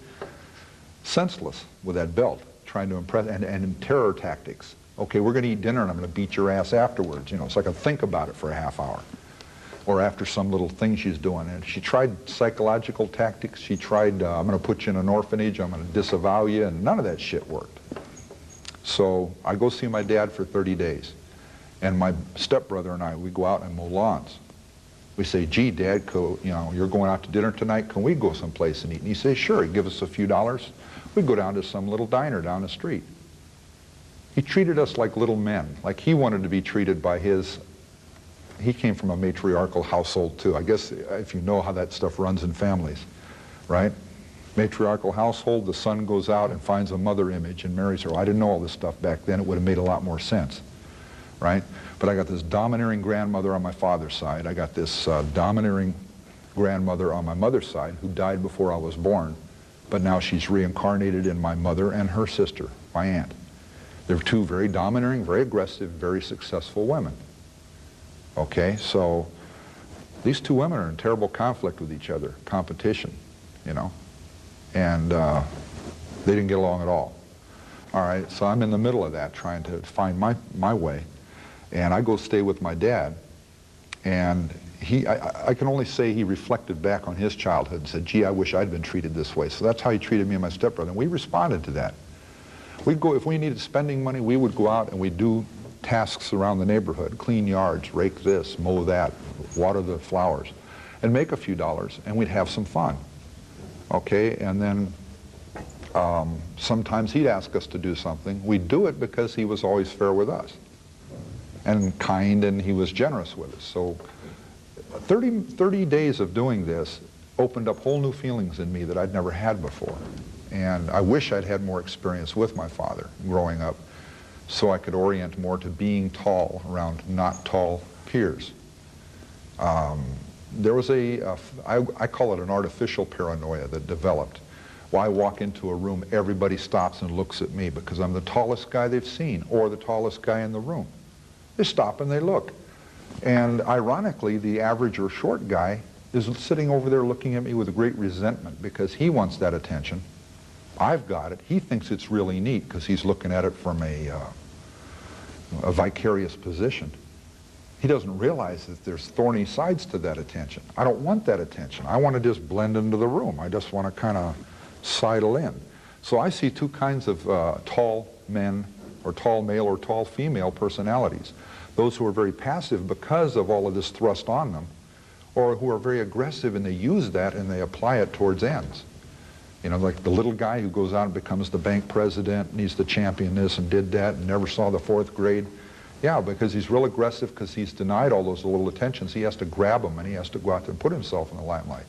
senseless with that belt, trying to impress, and in terror tactics. Okay, we're going to eat dinner and I'm going to beat your ass afterwards, you know, so I can think about it for a half hour. Or after some little thing she's doing. And she tried psychological tactics. She tried, I'm going to put you in an orphanage, I'm going to disavow you, and none of that shit worked. So I go see my dad for 30 days. And my stepbrother and I, we go out and mow lawns. We say, gee, Dad, you know, you're going out to dinner tonight, can we go someplace and eat? And he says, sure. He'd give us a few dollars. We'd go down to some little diner down the street. He treated us like little men, like he wanted to be treated by his. He came from a matriarchal household too. I guess if you know how that stuff runs in families, right? Matriarchal household, the son goes out and finds a mother image and marries her. Well, I didn't know all this stuff back then. It would have made a lot more sense, right? But I got this domineering grandmother on my father's side. I got this domineering grandmother on my mother's side who died before I was born, but now she's reincarnated in my mother and her sister, my aunt. They're two very domineering, very aggressive, very successful women. Okay, so these two women are in terrible conflict with each other, competition, you know, and they didn't get along at all. All right, so I'm in the middle of that, trying to find my way, and I go stay with my dad, and I can only say he reflected back on his childhood and said, gee, I wish I'd been treated this way. So that's how he treated me and my stepbrother, and we responded to that. We'd go, if we needed spending money, we would go out and we'd do tasks around the neighborhood, clean yards, rake this, mow that, water the flowers, and make a few dollars, and we'd have some fun. Okay, and then sometimes he'd ask us to do something. We'd do it because he was always fair with us, and kind, and he was generous with us. So 30 days of doing this opened up whole new feelings in me that I'd never had before. And I wish I'd had more experience with my father growing up, so I could orient more to being tall around not tall peers. There was I call it an artificial paranoia that developed. Well, I walk into a room, everybody stops and looks at me because I'm the tallest guy they've seen, or the tallest guy in the room. They stop and they look. And ironically, the average or short guy is sitting over there looking at me with a great resentment because he wants that attention. I've got it. He thinks it's really neat because he's looking at it from a vicarious position. He doesn't realize that there's thorny sides to that attention. I don't want that attention. I want to just blend into the room. I just want to kind of sidle in. So I see two kinds of tall men, or tall male or tall female personalities. Those who are very passive because of all of this thrust on them, or who are very aggressive and they use that and they apply it towards ends. You know, like the little guy who goes out and becomes the bank president and he's the champion this and did that and never saw the 4th grade. Yeah, because he's real aggressive because he's denied all those little attentions. He has to grab them and he has to go out there and put himself in the limelight.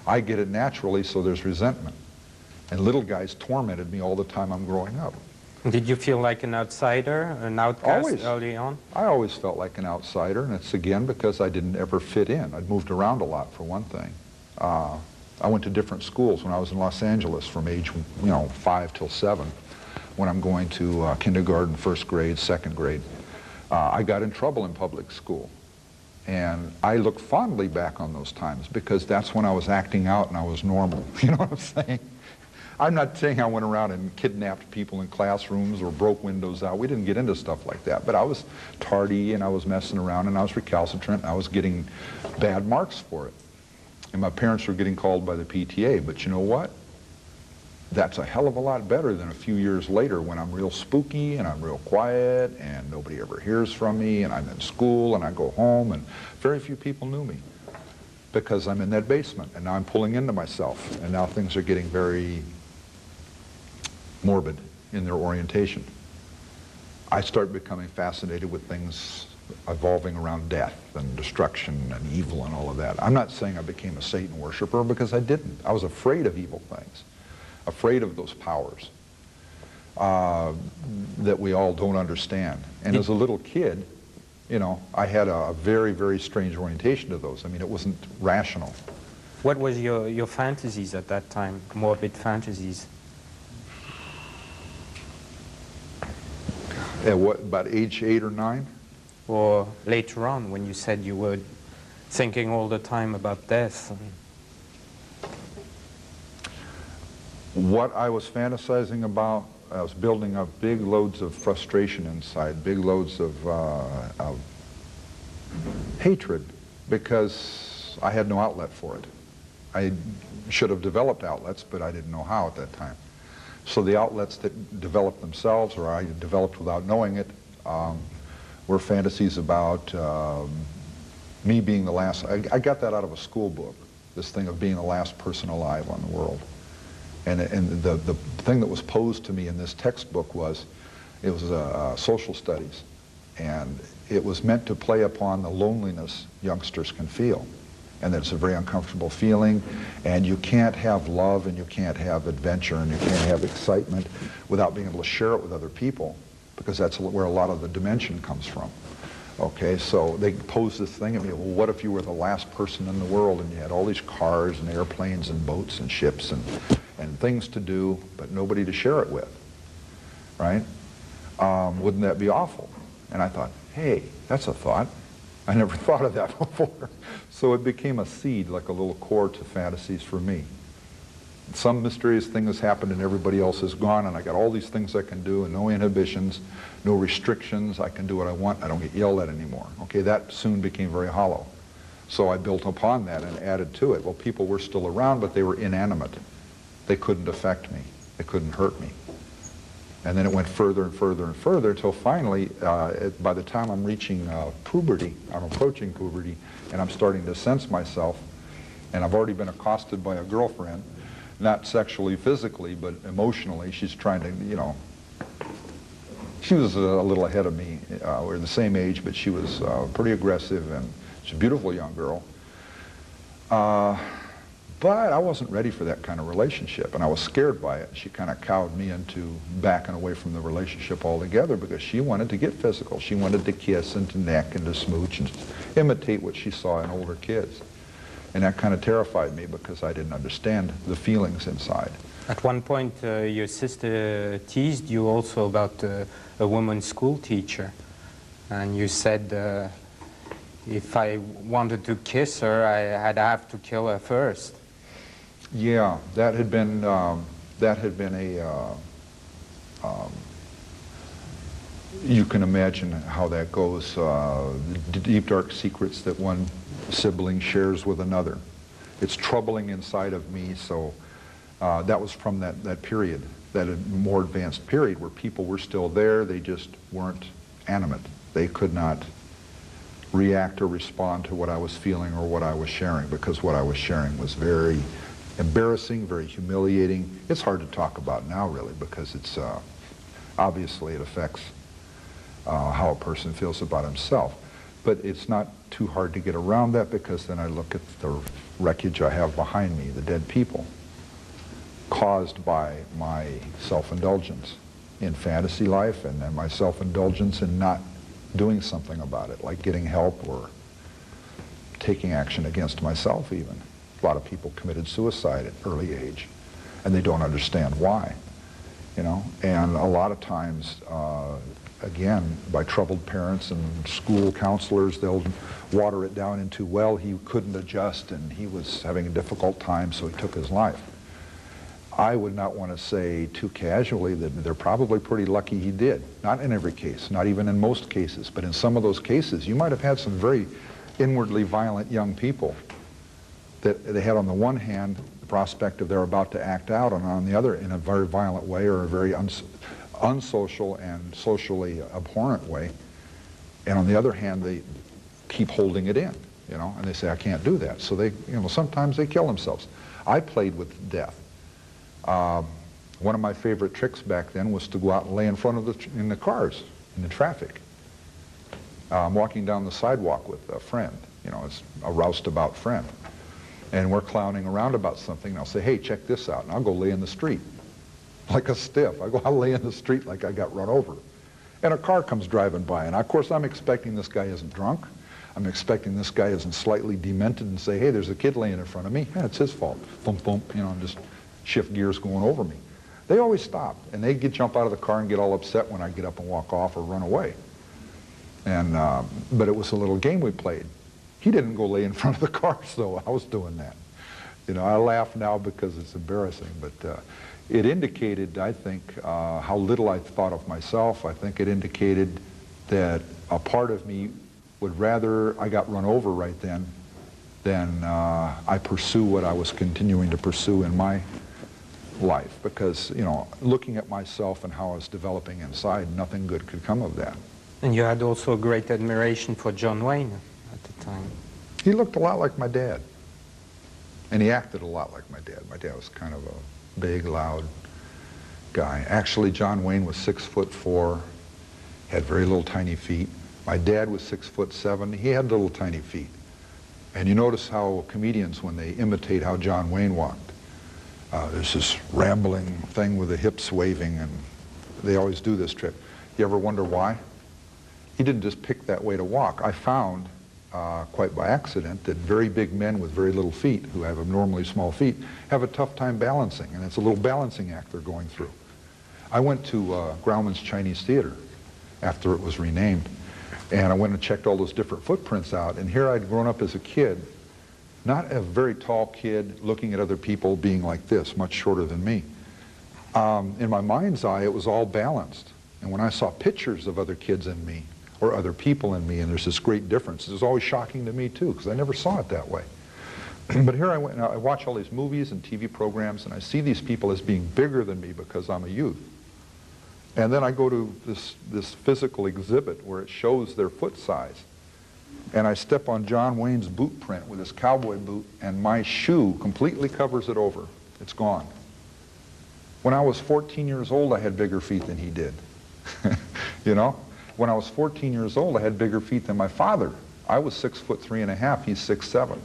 I get it naturally, so there's resentment. And little guys tormented me all the time I'm growing up. Did you feel like an outsider, an outcast Always. early on? I always felt like an outsider, and it's again because I didn't ever fit in. I'd moved around a lot, for one thing. I went to different schools when I was in Los Angeles from age, 5 till 7, when I'm going to kindergarten, 1st grade, 2nd grade. I got in trouble in public school. And I look fondly back on those times because that's when I was acting out and I was normal. You know what I'm saying? I'm not saying I went around and kidnapped people in classrooms or broke windows out. We didn't get into stuff like that. But I was tardy and I was messing around and I was recalcitrant and I was getting bad marks for it. And my parents were getting called by the PTA. But you know what? That's a hell of a lot better than a few years later when I'm real spooky and I'm real quiet and nobody ever hears from me and I'm in school and I go home and very few people knew me because I'm in that basement and now I'm pulling into myself and now things are getting very morbid in their orientation. I start becoming fascinated with things evolving around death and destruction and evil and all of that. I'm not saying I became a Satan worshiper because I didn't. I was afraid of evil things, afraid of those powers that we all don't understand. And as a little kid, I had a very, very strange orientation to those. I mean, it wasn't rational. What was your fantasies at that time, morbid fantasies? At what, about age 8 or 9? Or later on when you said you were thinking all the time about death? What I was fantasizing about, I was building up big loads of frustration inside, big loads of hatred because I had no outlet for it. I should have developed outlets, but I didn't know how at that time. So the outlets that developed themselves, or I developed without knowing it, were fantasies about me being the last. I got that out of a school book, this thing of being the last person alive on the world. And the thing that was posed to me in this textbook was, it was social studies. And it was meant to play upon the loneliness youngsters can feel. And that it's a very uncomfortable feeling, and you can't have love, and you can't have adventure, and you can't have excitement without being able to share it with other people, because that's where a lot of the dimension comes from. Okay, so they posed this thing at me, well, what if you were the last person in the world, and you had all these cars and airplanes and boats and ships and things to do, but nobody to share it with, right? Wouldn't that be awful? And I thought, hey, that's a thought. I never thought of that before. So it became a seed, like a little core to fantasies for me. Some mysterious thing has happened and everybody else is gone, and I got all these things I can do and no inhibitions, no restrictions. I can do what I want. I don't get yelled at anymore. Okay, that soon became very hollow. So I built upon that and added to it. Well, people were still around, but they were inanimate. They couldn't affect me. They couldn't hurt me. And then it went further and further and further until finally, by the time I'm reaching puberty, I'm approaching puberty, and I'm starting to sense myself, and I've already been accosted by a girlfriend, not sexually, physically, but emotionally. She's trying to, she was a little ahead of me. We're the same age, but she was pretty aggressive, and she's a beautiful young girl. But I wasn't ready for that kind of relationship, and I was scared by it. She kind of cowed me into backing away from the relationship altogether because she wanted to get physical. She wanted to kiss and to neck and to smooch and imitate what she saw in older kids. And that kind of terrified me because I didn't understand the feelings inside. At one point, your sister teased you also about a woman school teacher. And you said if I wanted to kiss her, I'd have to kill her first. Yeah, that had been a, you can imagine how that goes, the deep dark secrets that one sibling shares with another. It's troubling inside of me, so that was from that period, that more advanced period where people were still there, they just weren't animate. They could not react or respond to what I was feeling or what I was sharing, because what I was sharing was very embarrassing, very humiliating. It's hard to talk about now, really, because it's obviously it affects how a person feels about himself. But it's not too hard to get around that, because then I look at the wreckage I have behind me, the dead people, caused by my self-indulgence in fantasy life and then my self-indulgence in not doing something about it, like getting help or taking action against myself even. A lot of people committed suicide at early age, and they don't understand why, you know. And a lot of times, again, by troubled parents and school counselors, they'll water it down into, well, he couldn't adjust and he was having a difficult time, so he took his life. I would not want to say too casually that they're probably pretty lucky he did. Not in every case, not even in most cases, but in some of those cases, you might have had some very inwardly violent young people that they had on the one hand the prospect of they're about to act out, and on the other in a very violent way or a very unsocial and socially abhorrent way, and on the other hand they keep holding it in, you know, and they say, I can't do that. So they, you know, sometimes they kill themselves. I played with death. One of my favorite tricks back then was to go out and lay in front of the cars, in the traffic. I'm walking down the sidewalk with a friend, you know, it's a roustabout friend, and we're clowning around about something, and I'll say, hey, check this out, and I'll go lay in the street, like a stiff. I'll lay in the street like I got run over. And a car comes driving by, and of course I'm expecting this guy isn't drunk. I'm expecting this guy isn't slightly demented and say, hey, there's a kid laying in front of me. Yeah, it's his fault. Thump, thump, you know, and just shift gears going over me. They always stop, and they jump out of the car and get all upset when I get up and walk off or run away. And but it was a little game we played. He didn't go lay in front of the cars, though. I was doing that. You know, I laugh now because it's embarrassing, but it indicated, I think, how little I thought of myself. I think it indicated that a part of me would rather I got run over right then than I pursue what I was continuing to pursue in my life, because, you know, looking at myself and how I was developing inside, nothing good could come of that. And you had also a great admiration for John Wayne at the time. He looked a lot like my dad, and he acted a lot like my dad. My dad was kind of a big, loud guy. Actually, John Wayne was 6'4", had very little tiny feet. My dad was 6'7", he had little tiny feet. And you notice how comedians, when they imitate how John Wayne walked, there's this rambling thing with the hips waving, and they always do this trick. You ever wonder why? He didn't just pick that way to walk. I found, quite by accident, that very big men with very little feet, who have abnormally small feet, have a tough time balancing, and it's a little balancing act they're going through. I went to Grauman's Chinese Theater after it was renamed, and I went and checked all those different footprints out, and here I'd grown up as a kid, not a very tall kid looking at other people being like this, much shorter than me. In my mind's eye, it was all balanced. And when I saw pictures of other kids in me, or other people in me, and there's this great difference, it was always shocking to me too, because I never saw it that way. But here I went, and I watch all these movies and TV programs, and I see these people as being bigger than me because I'm a youth. And then I go to this physical exhibit where it shows their foot size. And I step on John Wayne's boot print with his cowboy boot, and my shoe completely covers it over. It's gone. When I was 14 years old, I had bigger feet than he did. You know? When I was 14 years old, I had bigger feet than my father. I was 6'3½", he's 6'7".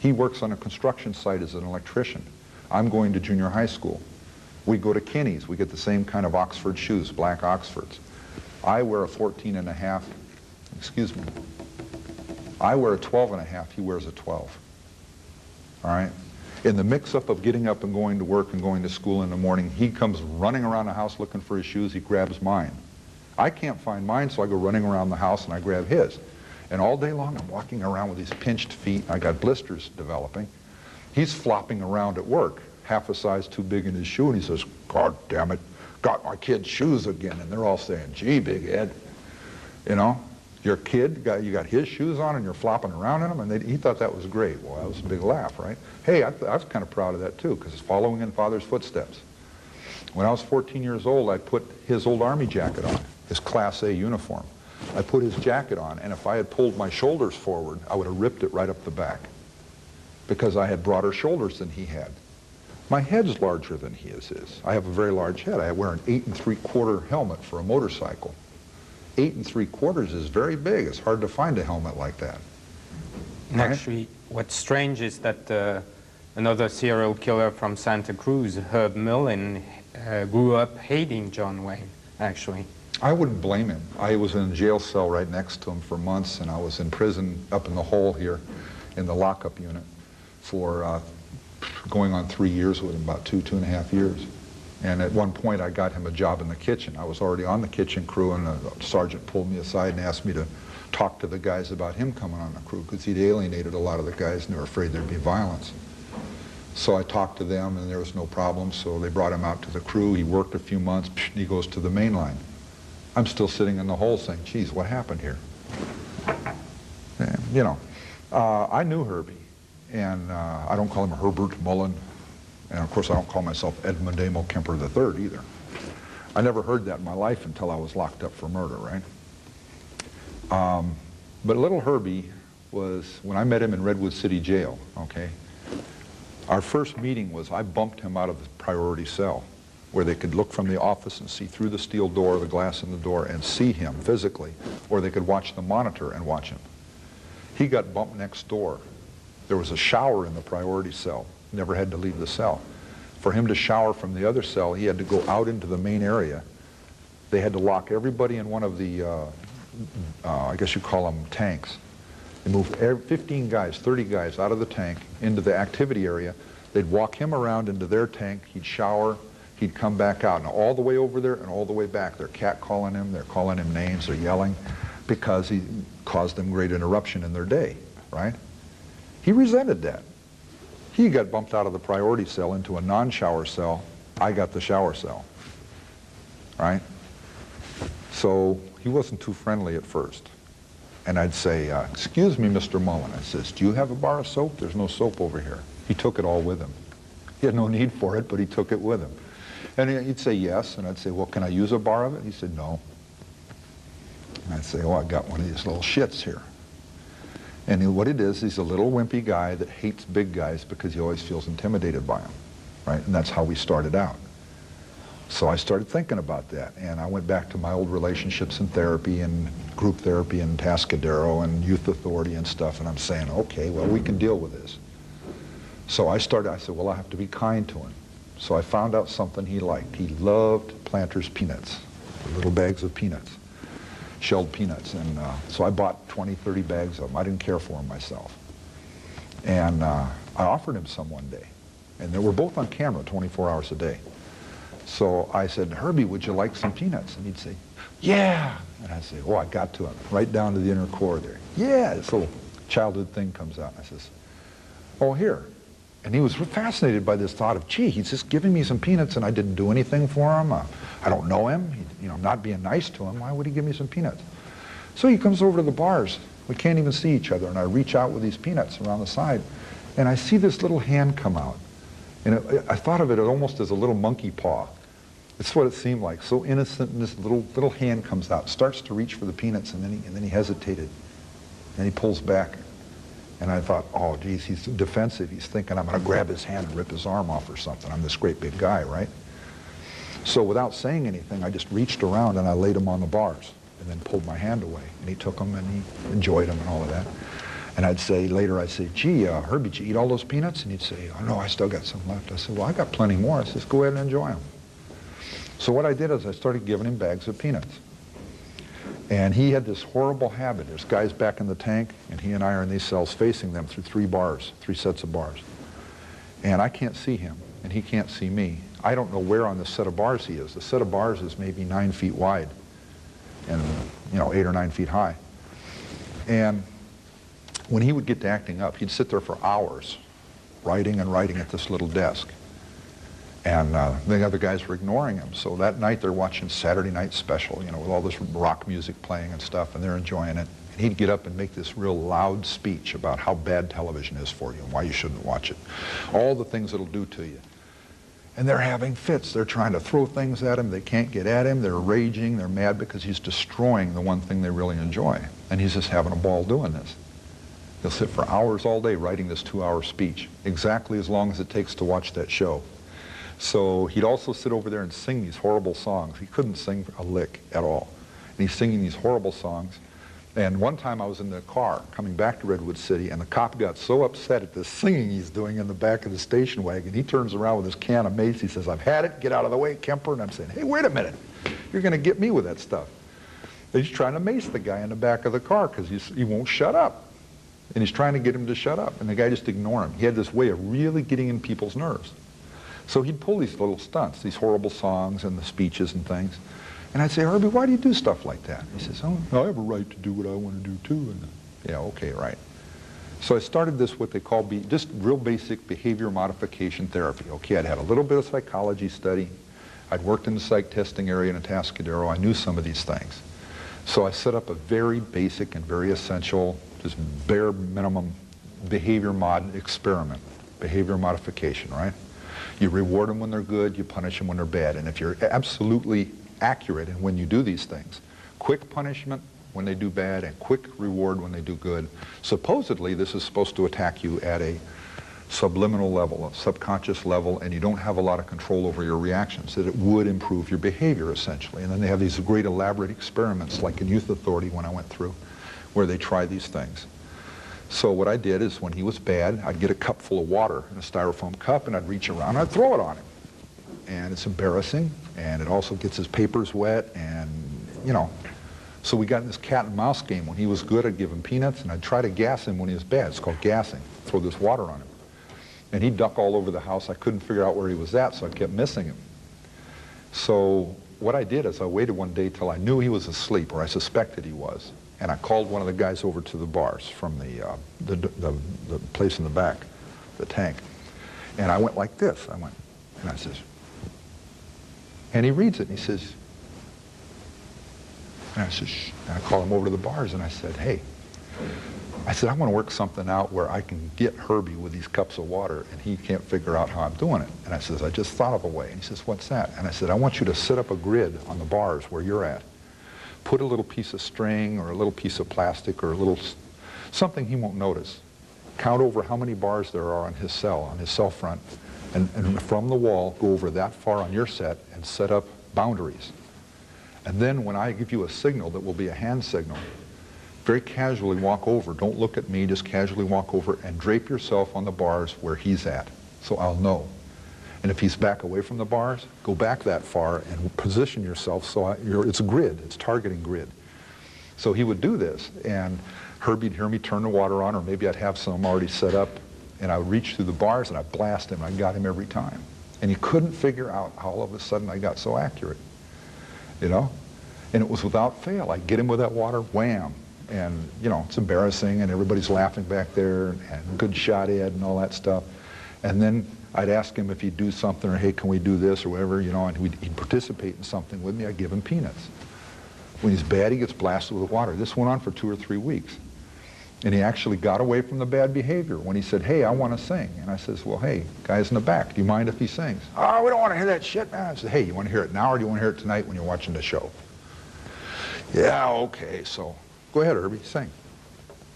He works on a construction site as an electrician. I'm going to junior high school. We go to Kinney's. We get the same kind of Oxford shoes, black Oxfords. I wear a 14 and a half, excuse me. I wear a 12 and a half, he wears a 12. All right? In the mix-up of getting up and going to work and going to school in the morning, he comes running around the house looking for his shoes, he grabs mine. I can't find mine, so I go running around the house and I grab his. And all day long, I'm walking around with these pinched feet. I got blisters developing. He's flopping around at work, half a size too big in his shoe, and he says, "God damn it, got my kid's shoes again." And they're all saying, "Gee, Big Ed, you know, your kid, you got his shoes on and you're flopping around in them?" And he thought that was great. Well, that was a big laugh, right? Hey, I was kind of proud of that too, because it's following in Father's footsteps. When I was 14 years old, I put his old Army jacket on, his Class A uniform. I put his jacket on, and if I had pulled my shoulders forward, I would have ripped it right up the back, because I had broader shoulders than he had. My head's larger than his is. I have a very large head. I wear an 8 3/4 helmet for a motorcycle. 8 3/4 is very big. It's hard to find a helmet like that. And Right? actually, what's strange is that another serial killer from Santa Cruz, Herb Millen, grew up hating John Wayne, actually. I wouldn't blame him. I was in a jail cell right next to him for months, and I was in prison up in the hole here in the lockup unit for going on 3 years with him, about 2.5 years. And at one point, I got him a job in the kitchen. I was already on the kitchen crew, and a sergeant pulled me aside and asked me to talk to the guys about him coming on the crew, because he'd alienated a lot of the guys, and they were afraid there'd be violence. So I talked to them, and there was no problem, so they brought him out to the crew. He worked a few months, and he goes to the main line. I'm still sitting in the hole saying, "Geez, what happened here?" And, you know, I knew Herbie, and I don't call him Herbert Mullen, and of course I don't call myself Edmund Emil Kemper III either. I never heard that in my life until I was locked up for murder, right? But little Herbie was, when I met him in Redwood City Jail, okay, our first meeting was I bumped him out of the priority cell, where they could look from the office and see through the steel door, the glass in the door, and see him physically, or they could watch the monitor and watch him. He got bumped next door. There was a shower in the priority cell. Never had to leave the cell. For him to shower from the other cell, he had to go out into the main area. They had to lock everybody in one of the, I guess you call them tanks. They moved 15 guys, 30 guys out of the tank into the activity area. They'd walk him around into their tank. He'd shower. He'd come back out, and all the way over there and all the way back. They're catcalling him, they're calling him names, they're yelling, because he caused them great interruption in their day, right? He resented that. He got bumped out of the priority cell into a non-shower cell. I got the shower cell, right? So he wasn't too friendly at first. And I'd say, "Excuse me, Mr. Mullen." I says, "Do you have a bar of soap? There's no soap over here." He took it all with him. He had no need for it, but he took it with him. And he'd say yes, and I'd say, "Well, can I use a bar of it?" He said, "No." And I'd say, "Oh, I got one of these little shits here." And what it is, he's a little wimpy guy that hates big guys because he always feels intimidated by them, right? And that's how we started out. So I started thinking about that, and I went back to my old relationships in therapy and group therapy and Tascadero and youth authority and stuff, and I'm saying, okay, well, we can deal with this. So I said, well, I have to be kind to him. So I found out something he liked. He loved Planters peanuts, the little bags of peanuts, shelled peanuts. And so I bought 20, 30 bags of them. I didn't care for them myself. And I offered him some one day. And they were both on camera 24 hours a day. So I said, "Herbie, would you like some peanuts?" And he'd say, "Yeah." And I'd say, "Oh, I got to him, right down to the inner core there. Yeah." This little childhood thing comes out. And I says, "Oh, here." And he was fascinated by this thought of, gee, he's just giving me some peanuts and I didn't do anything for him. I don't know him. I'm not being nice to him. Why would he give me some peanuts? So he comes over to the bars. We can't even see each other. And I reach out with these peanuts around the side. And I see this little hand come out. And I thought of it almost as a little monkey paw. It's what it seemed like. So innocent, and this little hand comes out, starts to reach for the peanuts, and then he hesitated. And he pulls back. And I thought, oh, geez, he's defensive. He's thinking I'm going to grab his hand and rip his arm off or something. I'm this great big guy, right? So without saying anything, I just reached around and I laid him on the bars and then pulled my hand away. And he took them and he enjoyed them and all of that. And I'd say, later I'd say, gee, Herbie, did you eat all those peanuts? And he'd say, oh, no, I still got some left. I said, well, I got plenty more. I says, go ahead and enjoy them. So what I did is I started giving him bags of peanuts. And he had this horrible habit. There's guys back in the tank, and he and I are in these cells facing them through 3 sets of bars. And I can't see him, and he can't see me. I don't know where on the set of bars he is. The set of bars is maybe 9 feet wide and, 8 or 9 feet high. And when he would get to acting up, he'd sit there for hours writing and writing at this little desk. And the other guys were ignoring him. So that night they're watching Saturday Night Special, with all this rock music playing and stuff, and they're enjoying it. And he'd get up and make this real loud speech about how bad television is for you and why you shouldn't watch it. All the things it'll do to you. And they're having fits. They're trying to throw things at him. They can't get at him. They're raging. They're mad because he's destroying the one thing they really enjoy. And he's just having a ball doing this. He'll sit for hours all day writing this 2-hour speech, exactly as long as it takes to watch that show. So he'd also sit over there and sing these horrible songs. He couldn't sing a lick at all. And he's singing these horrible songs. And one time I was in the car coming back to Redwood City, and the cop got so upset at the singing he's doing in the back of the station wagon, he turns around with his can of mace. He says, I've had it. Get out of the way, Kemper. And I'm saying, hey, wait a minute. You're going to get me with that stuff. And he's trying to mace the guy in the back of the car because he won't shut up. And he's trying to get him to shut up. And the guy just ignored him. He had this way of really getting in people's nerves. So he'd pull these little stunts, these horrible songs and the speeches and things. And I'd say, Herbie, why do you do stuff like that? He says, oh, I have a right to do what I want to do too. And, yeah, okay, right. So I started this, what they call just real basic behavior modification therapy. Okay, I'd had a little bit of psychology study. I'd worked in the psych testing area in Atascadero. I knew some of these things. So I set up a very basic and very essential, just bare minimum behavior mod experiment, behavior modification, right? You reward them when they're good, you punish them when they're bad. And if you're absolutely accurate in when you do these things, quick punishment when they do bad and quick reward when they do good, supposedly this is supposed to attack you at a subliminal level, a subconscious level, and you don't have a lot of control over your reactions, that it would improve your behavior essentially. And then they have these great elaborate experiments like in Youth Authority when I went through, where they try these things. So what I did is when he was bad, I'd get a cup full of water in a styrofoam cup and I'd reach around and I'd throw it on him. And it's embarrassing, and it also gets his papers wet, and So we got in this cat and mouse game. When he was good, I'd give him peanuts, and I'd try to gas him when he was bad. It's called gassing. Throw this water on him. And he'd duck all over the house. I couldn't figure out where he was at, so I kept missing him. So what I did is I waited one day till I knew he was asleep, or I suspected he was. And I called one of the guys over to the bars from the place in the back, the tank. And I went like this. I went, and I says, and he reads it, and he says, and I said, shh. And I called him over to the bars, and I said, hey, I said, I want to work something out where I can get Herbie with these cups of water, and he can't figure out how I'm doing it. And I says, I just thought of a way. And he says, what's that? And I said, I want you to set up a grid on the bars where you're at. Put a little piece of string or a little piece of plastic or a little something he won't notice. Count over how many bars there are on his cell front, and from the wall, go over that far on your set and set up boundaries. And then when I give you a signal that will be a hand signal, very casually walk over. Don't look at me, just casually walk over and drape yourself on the bars where he's at, so I'll know. And if he's back away from the bars, go back that far and position yourself so it's a grid, it's targeting grid. So he would do this, and Herbie'd hear me turn the water on, or maybe I'd have some already set up, and I would reach through the bars and I'd blast him, and I got him every time. And he couldn't figure out how all of a sudden I got so accurate, And it was without fail. I'd get him with that water, wham. And, it's embarrassing, and everybody's laughing back there, and good shot, Ed, and all that stuff. And then I'd ask him if he'd do something, or hey, can we do this, or whatever, and he'd participate in something with me. I'd give him peanuts. When he's bad, he gets blasted with water. This went on for 2 or 3 weeks. And he actually got away from the bad behavior when he said, hey, I want to sing. And I says, well, hey, guys in the back, do you mind if he sings? Oh, we don't want to hear that shit, man. I said, hey, you want to hear it now, or do you want to hear it tonight when you're watching the show? Yeah, okay, so go ahead, Herbie, sing.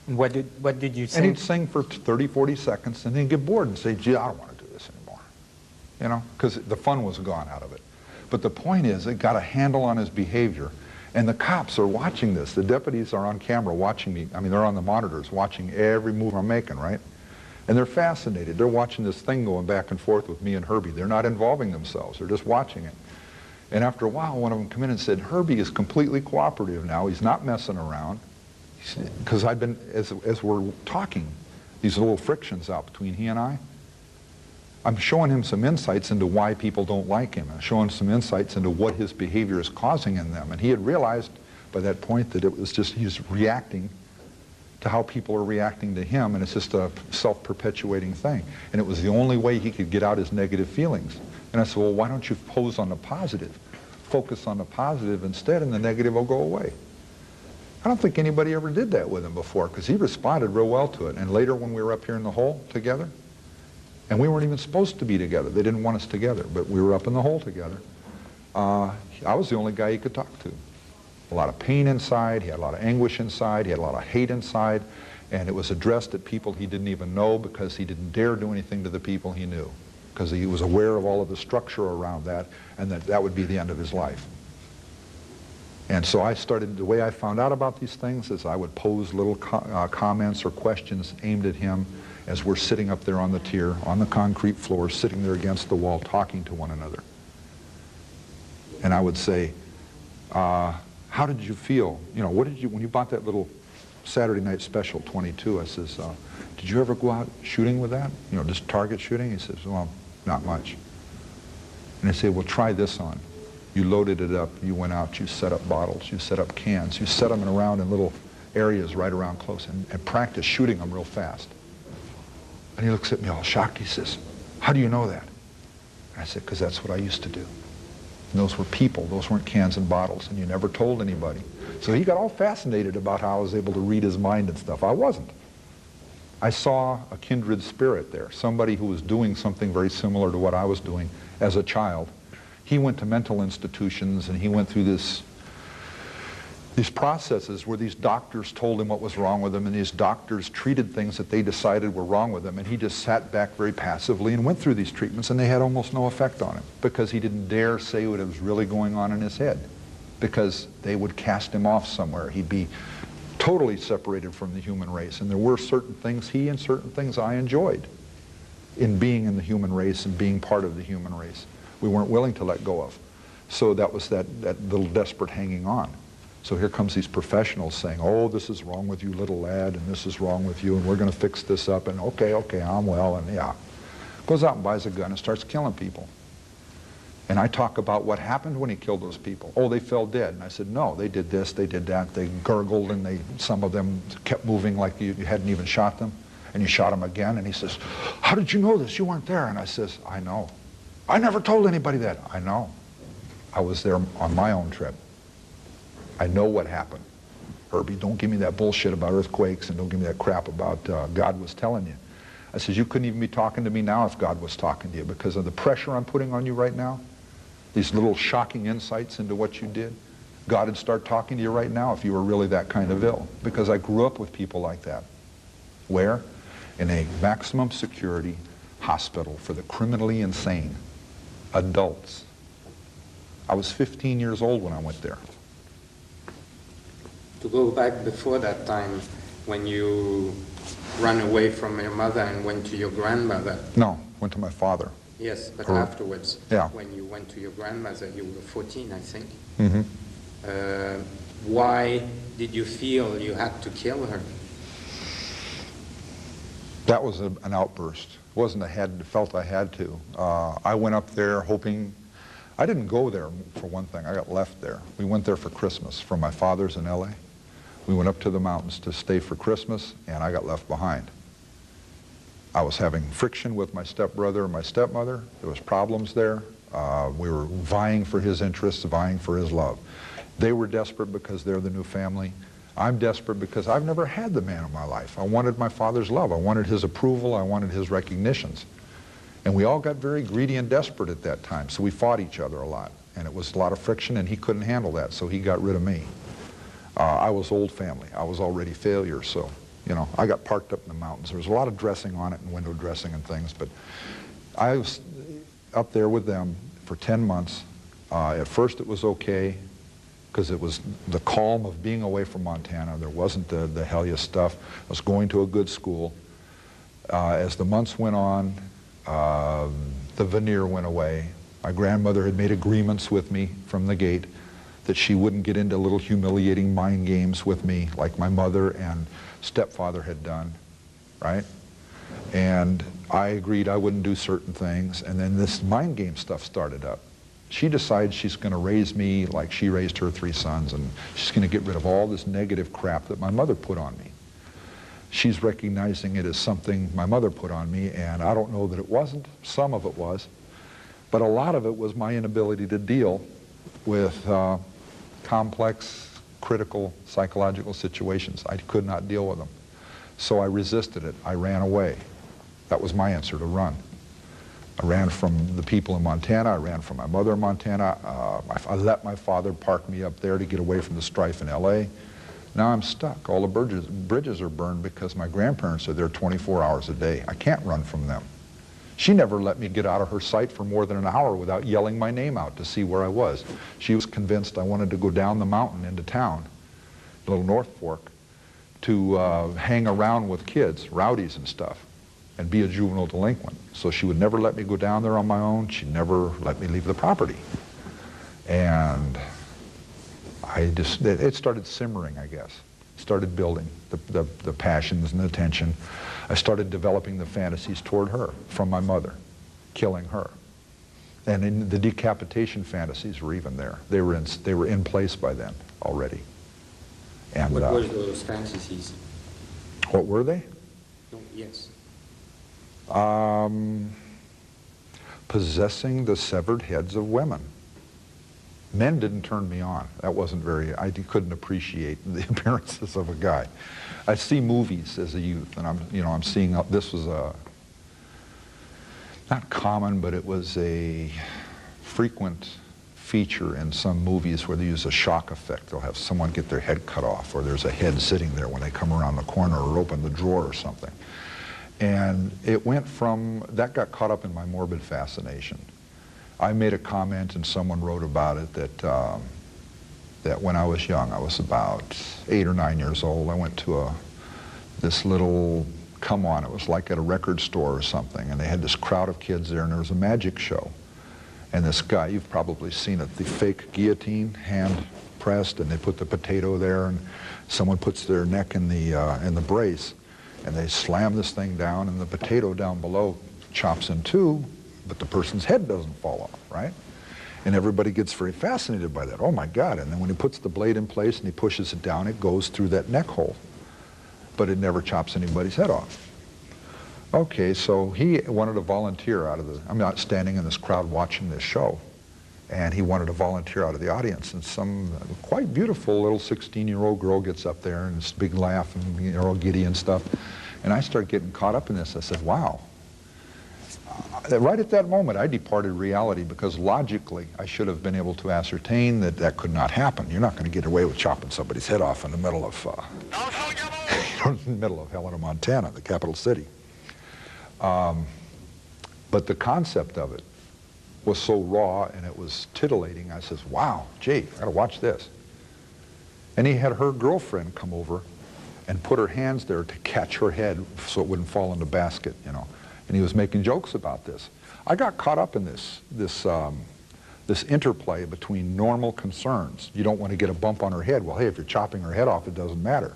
What did you And sing? he'd sing for 30, 40 seconds, and then get bored and say, gee, I don't want to do this anymore. Because the fun was gone out of it. But the point is, it got a handle on his behavior, And the cops are watching this. The deputies are on camera watching me. I mean, they're on the monitors watching every move I'm making, right? And they're fascinated. They're watching this thing going back and forth with me and Herbie. They're not involving themselves. They're just watching it. And after a while, one of them came in and said, Herbie is completely cooperative now. He's not messing around. Because I've been, as we're talking, these little frictions out between he and I'm showing him some insights into why people don't like him. I'm showing some insights into what his behavior is causing in them. And he had realized by that point that it was just he's reacting to how people are reacting to him, and it's just a self-perpetuating thing. And it was the only way he could get out his negative feelings. And I said, well, why don't you pose on the positive? Focus on the positive instead, and the negative will go away. I don't think anybody ever did that with him before, because he responded real well to it. And later when we were up here in the hole together, and we weren't even supposed to be together. They didn't want us together, but we were up in the hole together. I was the only guy he could talk to. A lot of pain inside, he had a lot of anguish inside, he had a lot of hate inside, and it was addressed at people he didn't even know because he didn't dare do anything to the people he knew, because he was aware of all of the structure around that, and that would be the end of his life. And so I started, the way I found out about these things is I would pose little comments or questions aimed at him as we're sitting up there on the tier, on the concrete floor, sitting there against the wall, talking to one another. And I would say, how did you feel? You know, what did you, when you bought that little Saturday Night Special 22, I says, did you ever go out shooting with that? You know, just target shooting? He says, well, not much. And I say, well, try this on. You loaded it up, you went out, you set up bottles, you set up cans, you set them around in little areas right around close and practice shooting them real fast. And he looks at me all shocked. He says, how do you know that? And I said, because that's what I used to do. And those were people. Those weren't cans and bottles, and you never told anybody. So he got all fascinated about how I was able to read his mind and stuff. I wasn't. I saw a kindred spirit there, somebody who was doing something very similar to what I was doing as a child. He went to mental institutions, and he went through these processes where these doctors told him what was wrong with him, and these doctors treated things that they decided were wrong with him, and he just sat back very passively and went through these treatments, and they had almost no effect on him because he didn't dare say what was really going on in his head, because they would cast him off somewhere. He'd be totally separated from the human race, and there were certain things he and certain things I enjoyed in being in the human race and being part of the human race. We weren't willing to let go of. So that was that little desperate hanging on. So here comes these professionals saying, oh, this is wrong with you, little lad, and this is wrong with you, and we're going to fix this up, and okay, I'm well, and yeah. Goes out and buys a gun and starts killing people. And I talk about what happened when he killed those people. Oh, they fell dead. And I said, no, they did this, they did that, they gurgled, and some of them kept moving like you hadn't even shot them, and you shot them again. And he says, how did you know this? You weren't there. And I says, I know. I never told anybody that. I know. I was there on my own trip. I know what happened. Herbie, don't give me that bullshit about earthquakes, and don't give me that crap about God was telling you. I says, you couldn't even be talking to me now if God was talking to you because of the pressure I'm putting on you right now. These little shocking insights into what you did. God would start talking to you right now if you were really that kind of ill, because I grew up with people like that. Where? In a maximum security hospital for the criminally insane. Adults. I was 15 years old when I went there. To go back before that time, when you ran away from your mother and went to your grandmother. No, went to my father. Yes, but afterwards, yeah. When you went to your grandmother, you were 14, I think. Mm-hmm. Why did you feel you had to kill her? That was an outburst. It wasn't felt I had to. I went up there hoping, I didn't go there for one thing, I got left there. We went there for Christmas from my father's in LA. We went up to the mountains to stay for Christmas, and I got left behind. I was having friction with my stepbrother and my stepmother. There was problems there. We were vying for his interests, vying for his love. They were desperate because they're the new family. I'm desperate because I've never had the man of my life. I wanted my father's love. I wanted his approval. I wanted his recognitions. And we all got very greedy and desperate at that time, so we fought each other a lot. And it was a lot of friction, and he couldn't handle that, so he got rid of me. I was old family. I was already failure, so, you know, I got parked up in the mountains. There was a lot of dressing on it and window dressing and things, but I was up there with them for 10 months. At first it was okay. because it was the calm of being away from Montana. There wasn't the hellish stuff. I was going to a good school. As the months went on, the veneer went away. My grandmother had made agreements with me from the gate that she wouldn't get into little humiliating mind games with me like my mother and stepfather had done, right? And I agreed I wouldn't do certain things, and then this mind game stuff started up. She decides she's going to raise me like she raised her 3 sons, and she's going to get rid of all this negative crap that my mother put on me. She's recognizing it as something my mother put on me, and I don't know that it wasn't. Some of it was. But a lot of it was my inability to deal with complex, critical, psychological situations. I could not deal with them. So I resisted it. I ran away. That was my answer, to run. I ran from the people in Montana. I ran from my mother in Montana. I let my father park me up there to get away from the strife in LA. Now I'm stuck. All the bridges are burned because my grandparents are there 24 hours a day. I can't run from them. She never let me get out of her sight for more than an hour without yelling my name out to see where I was. She was convinced I wanted to go down the mountain into town, Little North Fork, to hang around with kids, rowdies and stuff, and be a juvenile delinquent. So she would never let me go down there on my own. She'd never let me leave the property. And it started simmering, I guess. Started building the passions and the tension. I started developing the fantasies toward her from my mother, killing her. And in the decapitation fantasies were even there. They were in place by then already. And what were those fantasies? What were they? No, yes. Possessing the severed heads of women. Men didn't turn me on. That wasn't I couldn't appreciate the appearances of a guy. I'd see movies as a youth, and I'm seeing, this was not common, but it was a frequent feature in some movies where they use a shock effect. They'll have someone get their head cut off, or there's a head sitting there when they come around the corner or open the drawer or something. And it went from, that got caught up in my morbid fascination. I made a comment and someone wrote about it that when I was young, I was about 8 or 9 years old, I went to this little come-on. It was like at a record store or something, and they had this crowd of kids there, and there was a magic show. And this guy, you've probably seen it, the fake guillotine, hand pressed, and they put the potato there, and someone puts their neck in the brace, and they slam this thing down, and the potato down below chops in two, but the person's head doesn't fall off, right? And everybody gets very fascinated by that. Oh my God. And then when he puts the blade in place and he pushes it down, it goes through that neck hole. But it never chops anybody's head off. Okay, so he wanted to volunteer I'm not standing in this crowd watching this show. And he wanted to volunteer out of the audience. And some quite beautiful little 16-year-old girl gets up there and this big laugh and they're all giddy and stuff. And I start getting caught up in this. I said, wow. Right at that moment, I departed reality because logically, I should have been able to ascertain that that could not happen. You're not going to get away with chopping somebody's head off in the middle of, in the middle of Helena, Montana, the capital city. But the concept of it was so raw and it was titillating. I says, wow, gee, I got to watch this. And he had her girlfriend come over and put her hands there to catch her head so it wouldn't fall in the basket, you know. And he was making jokes about this. I got caught up in this interplay between normal concerns. You don't want to get a bump on her head. Well, hey, if you're chopping her head off, it doesn't matter,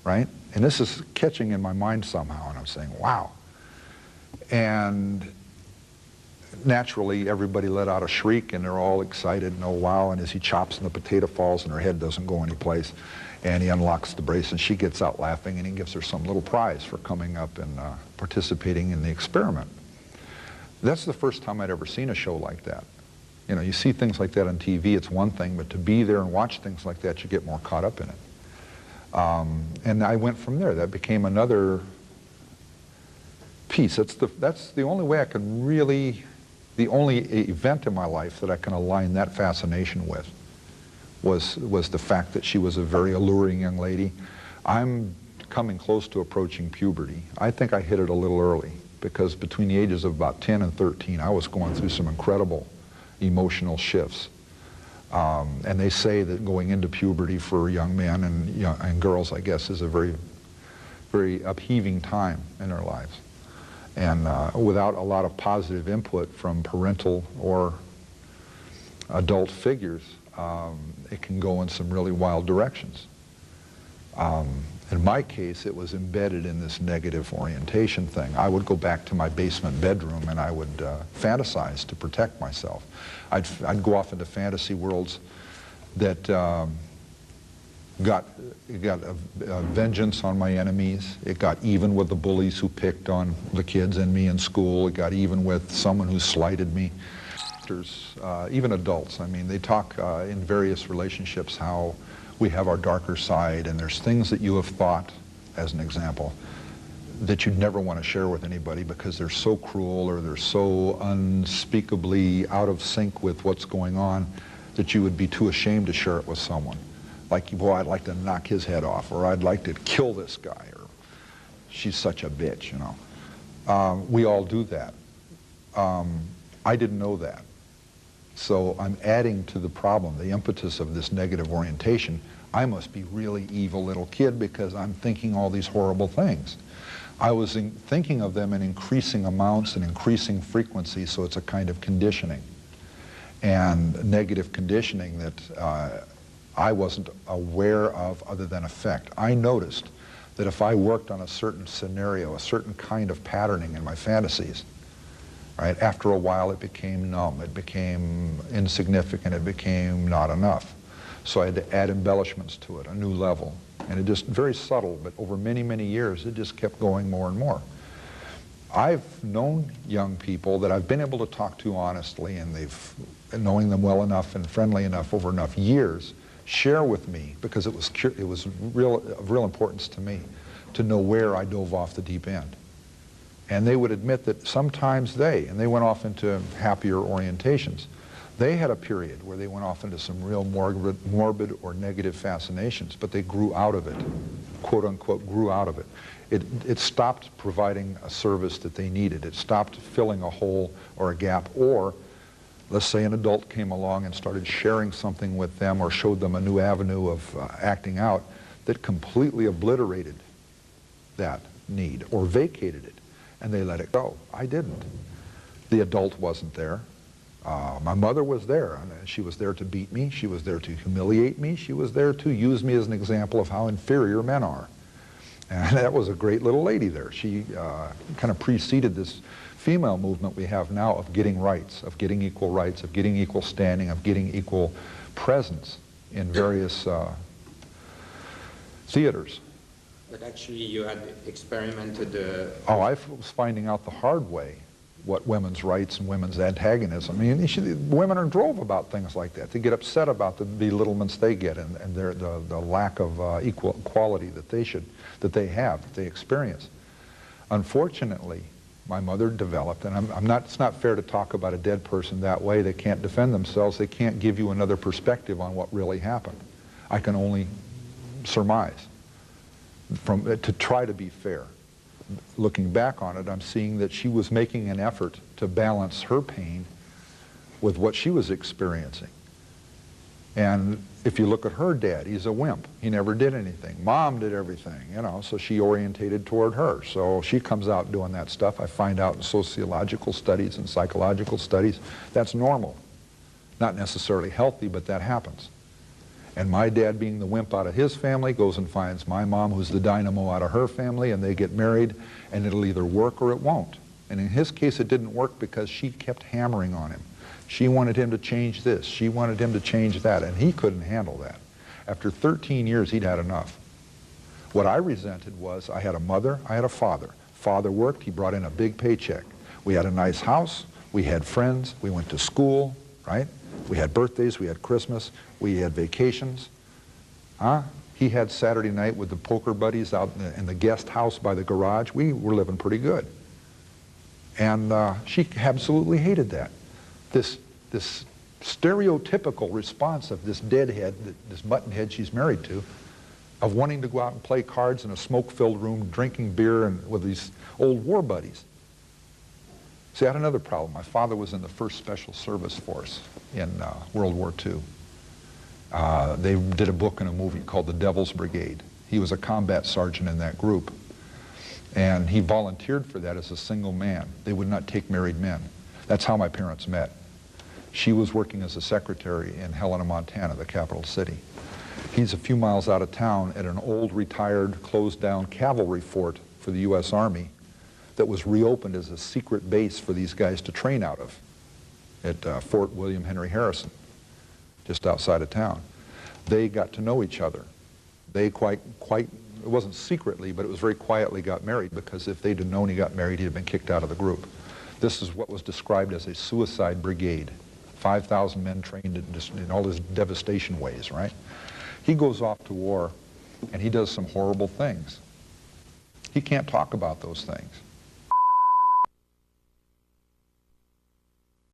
right? And this is catching in my mind somehow, and I'm saying, wow. And naturally, everybody let out a shriek, and they're all excited, and oh, wow, and as he chops and the potato falls and her head doesn't go anyplace, and he unlocks the brace, and she gets out laughing, and he gives her some little prize for coming up and participating in the experiment. That's the first time I'd ever seen a show like that. You know, you see things like that on TV, it's one thing, but to be there and watch things like that, you get more caught up in it. And I went from there. That became another piece. That's the only way I can really, the only event in my life that I can align that fascination with was the fact that she was a very alluring young lady. I'm coming close to approaching puberty. I think I hit it a little early because between the ages of about 10 and 13, I was going through some incredible emotional shifts. And they say that going into puberty for young men and girls, I guess, is a very, very upheaving time in their lives. And without a lot of positive input from parental or adult figures, it can go in some really wild directions. In my case, it was embedded in this negative orientation thing. I would go back to my basement bedroom and I would fantasize to protect myself. I'd go off into fantasy worlds that got a vengeance on my enemies. It got even with the bullies who picked on the kids and me in school. It got even with someone who slighted me. Even adults, I mean, they talk in various relationships how we have our darker side, and there's things that you have thought, as an example, that you'd never want to share with anybody because they're so cruel or they're so unspeakably out of sync with what's going on that you would be too ashamed to share it with someone. Like, boy, I'd like to knock his head off, or I'd like to kill this guy, or she's such a bitch, you know. We all do that. I didn't know that. So I'm adding to the problem, the impetus of this negative orientation. I must be really evil little kid because I'm thinking all these horrible things. I was thinking of them in increasing amounts and increasing frequency, so it's a kind of conditioning. And negative conditioning that I wasn't aware of other than effect. I noticed that if I worked on a certain scenario, a certain kind of patterning in my fantasies, right, after a while it became numb, it became insignificant, it became not enough. So I had to add embellishments to it, a new level. And it just, very subtle, but over many, many years, it just kept going more and more. I've known young people that I've been able to talk to honestly, and knowing them well enough and friendly enough over enough years, share with me, because it was of real importance to me, to know where I dove off the deep end. And they would admit that sometimes and they went off into happier orientations. They had a period where they went off into some real morbid or negative fascinations, but they grew out of it, quote unquote, grew out of it. It stopped providing a service that they needed. It stopped filling a hole or a gap, or let's say an adult came along and started sharing something with them or showed them a new avenue of acting out that completely obliterated that need or vacated it, and they let it go. I didn't. The adult wasn't there. My mother was there. She was there to beat me. She was there to humiliate me. She was there to use me as an example of how inferior men are. And that was a great little lady there. She kind of preceded this female movement we have now of getting rights, of getting equal rights, of getting equal standing, of getting equal presence in various theaters. But actually you had experimented... Oh, I was finding out the hard way what women's rights and women's antagonism. I mean, women are drove about things like that. They get upset about the belittlements they get and the lack of equality that they have, that they experience. Unfortunately, my mother developed, and it's not fair to talk about a dead person that way. They can't defend themselves. They can't give you another perspective on what really happened. I can only surmise to try to be fair. Looking back on it, I'm seeing that she was making an effort to balance her pain with what she was experiencing. And if you look at her dad, he's a wimp. He never did anything. Mom did everything, you know, so she orientated toward her. So she comes out doing that stuff. I find out in sociological studies and psychological studies, that's normal. Not necessarily healthy, but that happens. And my dad, being the wimp out of his family, goes and finds my mom, who's the dynamo out of her family, and they get married, and it'll either work or it won't. And in his case, it didn't work because she kept hammering on him. She wanted him to change this. She wanted him to change that, and he couldn't handle that. After 13 years, he'd had enough. What I resented was I had a mother, I had a father. Father worked, he brought in a big paycheck. We had a nice house, we had friends, we went to school, right? We had birthdays, we had Christmas, we had vacations. He had Saturday night with the poker buddies out in the guest house by the garage. We were living pretty good. And she absolutely hated that. This stereotypical response of this deadhead, this muttonhead she's married to, of wanting to go out and play cards in a smoke-filled room, drinking beer and with these old war buddies. See, I had another problem. My father was in the 1st Special Service Force in World War II. They did a book and a movie called The Devil's Brigade. He was a combat sergeant in that group. And he volunteered for that as a single man. They would not take married men. That's how my parents met. She was working as a secretary in Helena, Montana, the capital city. He's a few miles out of town at an old, retired, closed-down cavalry fort for the U.S. Army that was reopened as a secret base for these guys to train out of at Fort William Henry Harrison, just outside of town. They got to know each other. They quite, it wasn't secretly, but it was very quietly got married, because if they'd have known he got married, he'd have been kicked out of the group. This is what was described as a suicide brigade. 5,000 men trained in all these devastation ways, right? He goes off to war, and he does some horrible things. He can't talk about those things.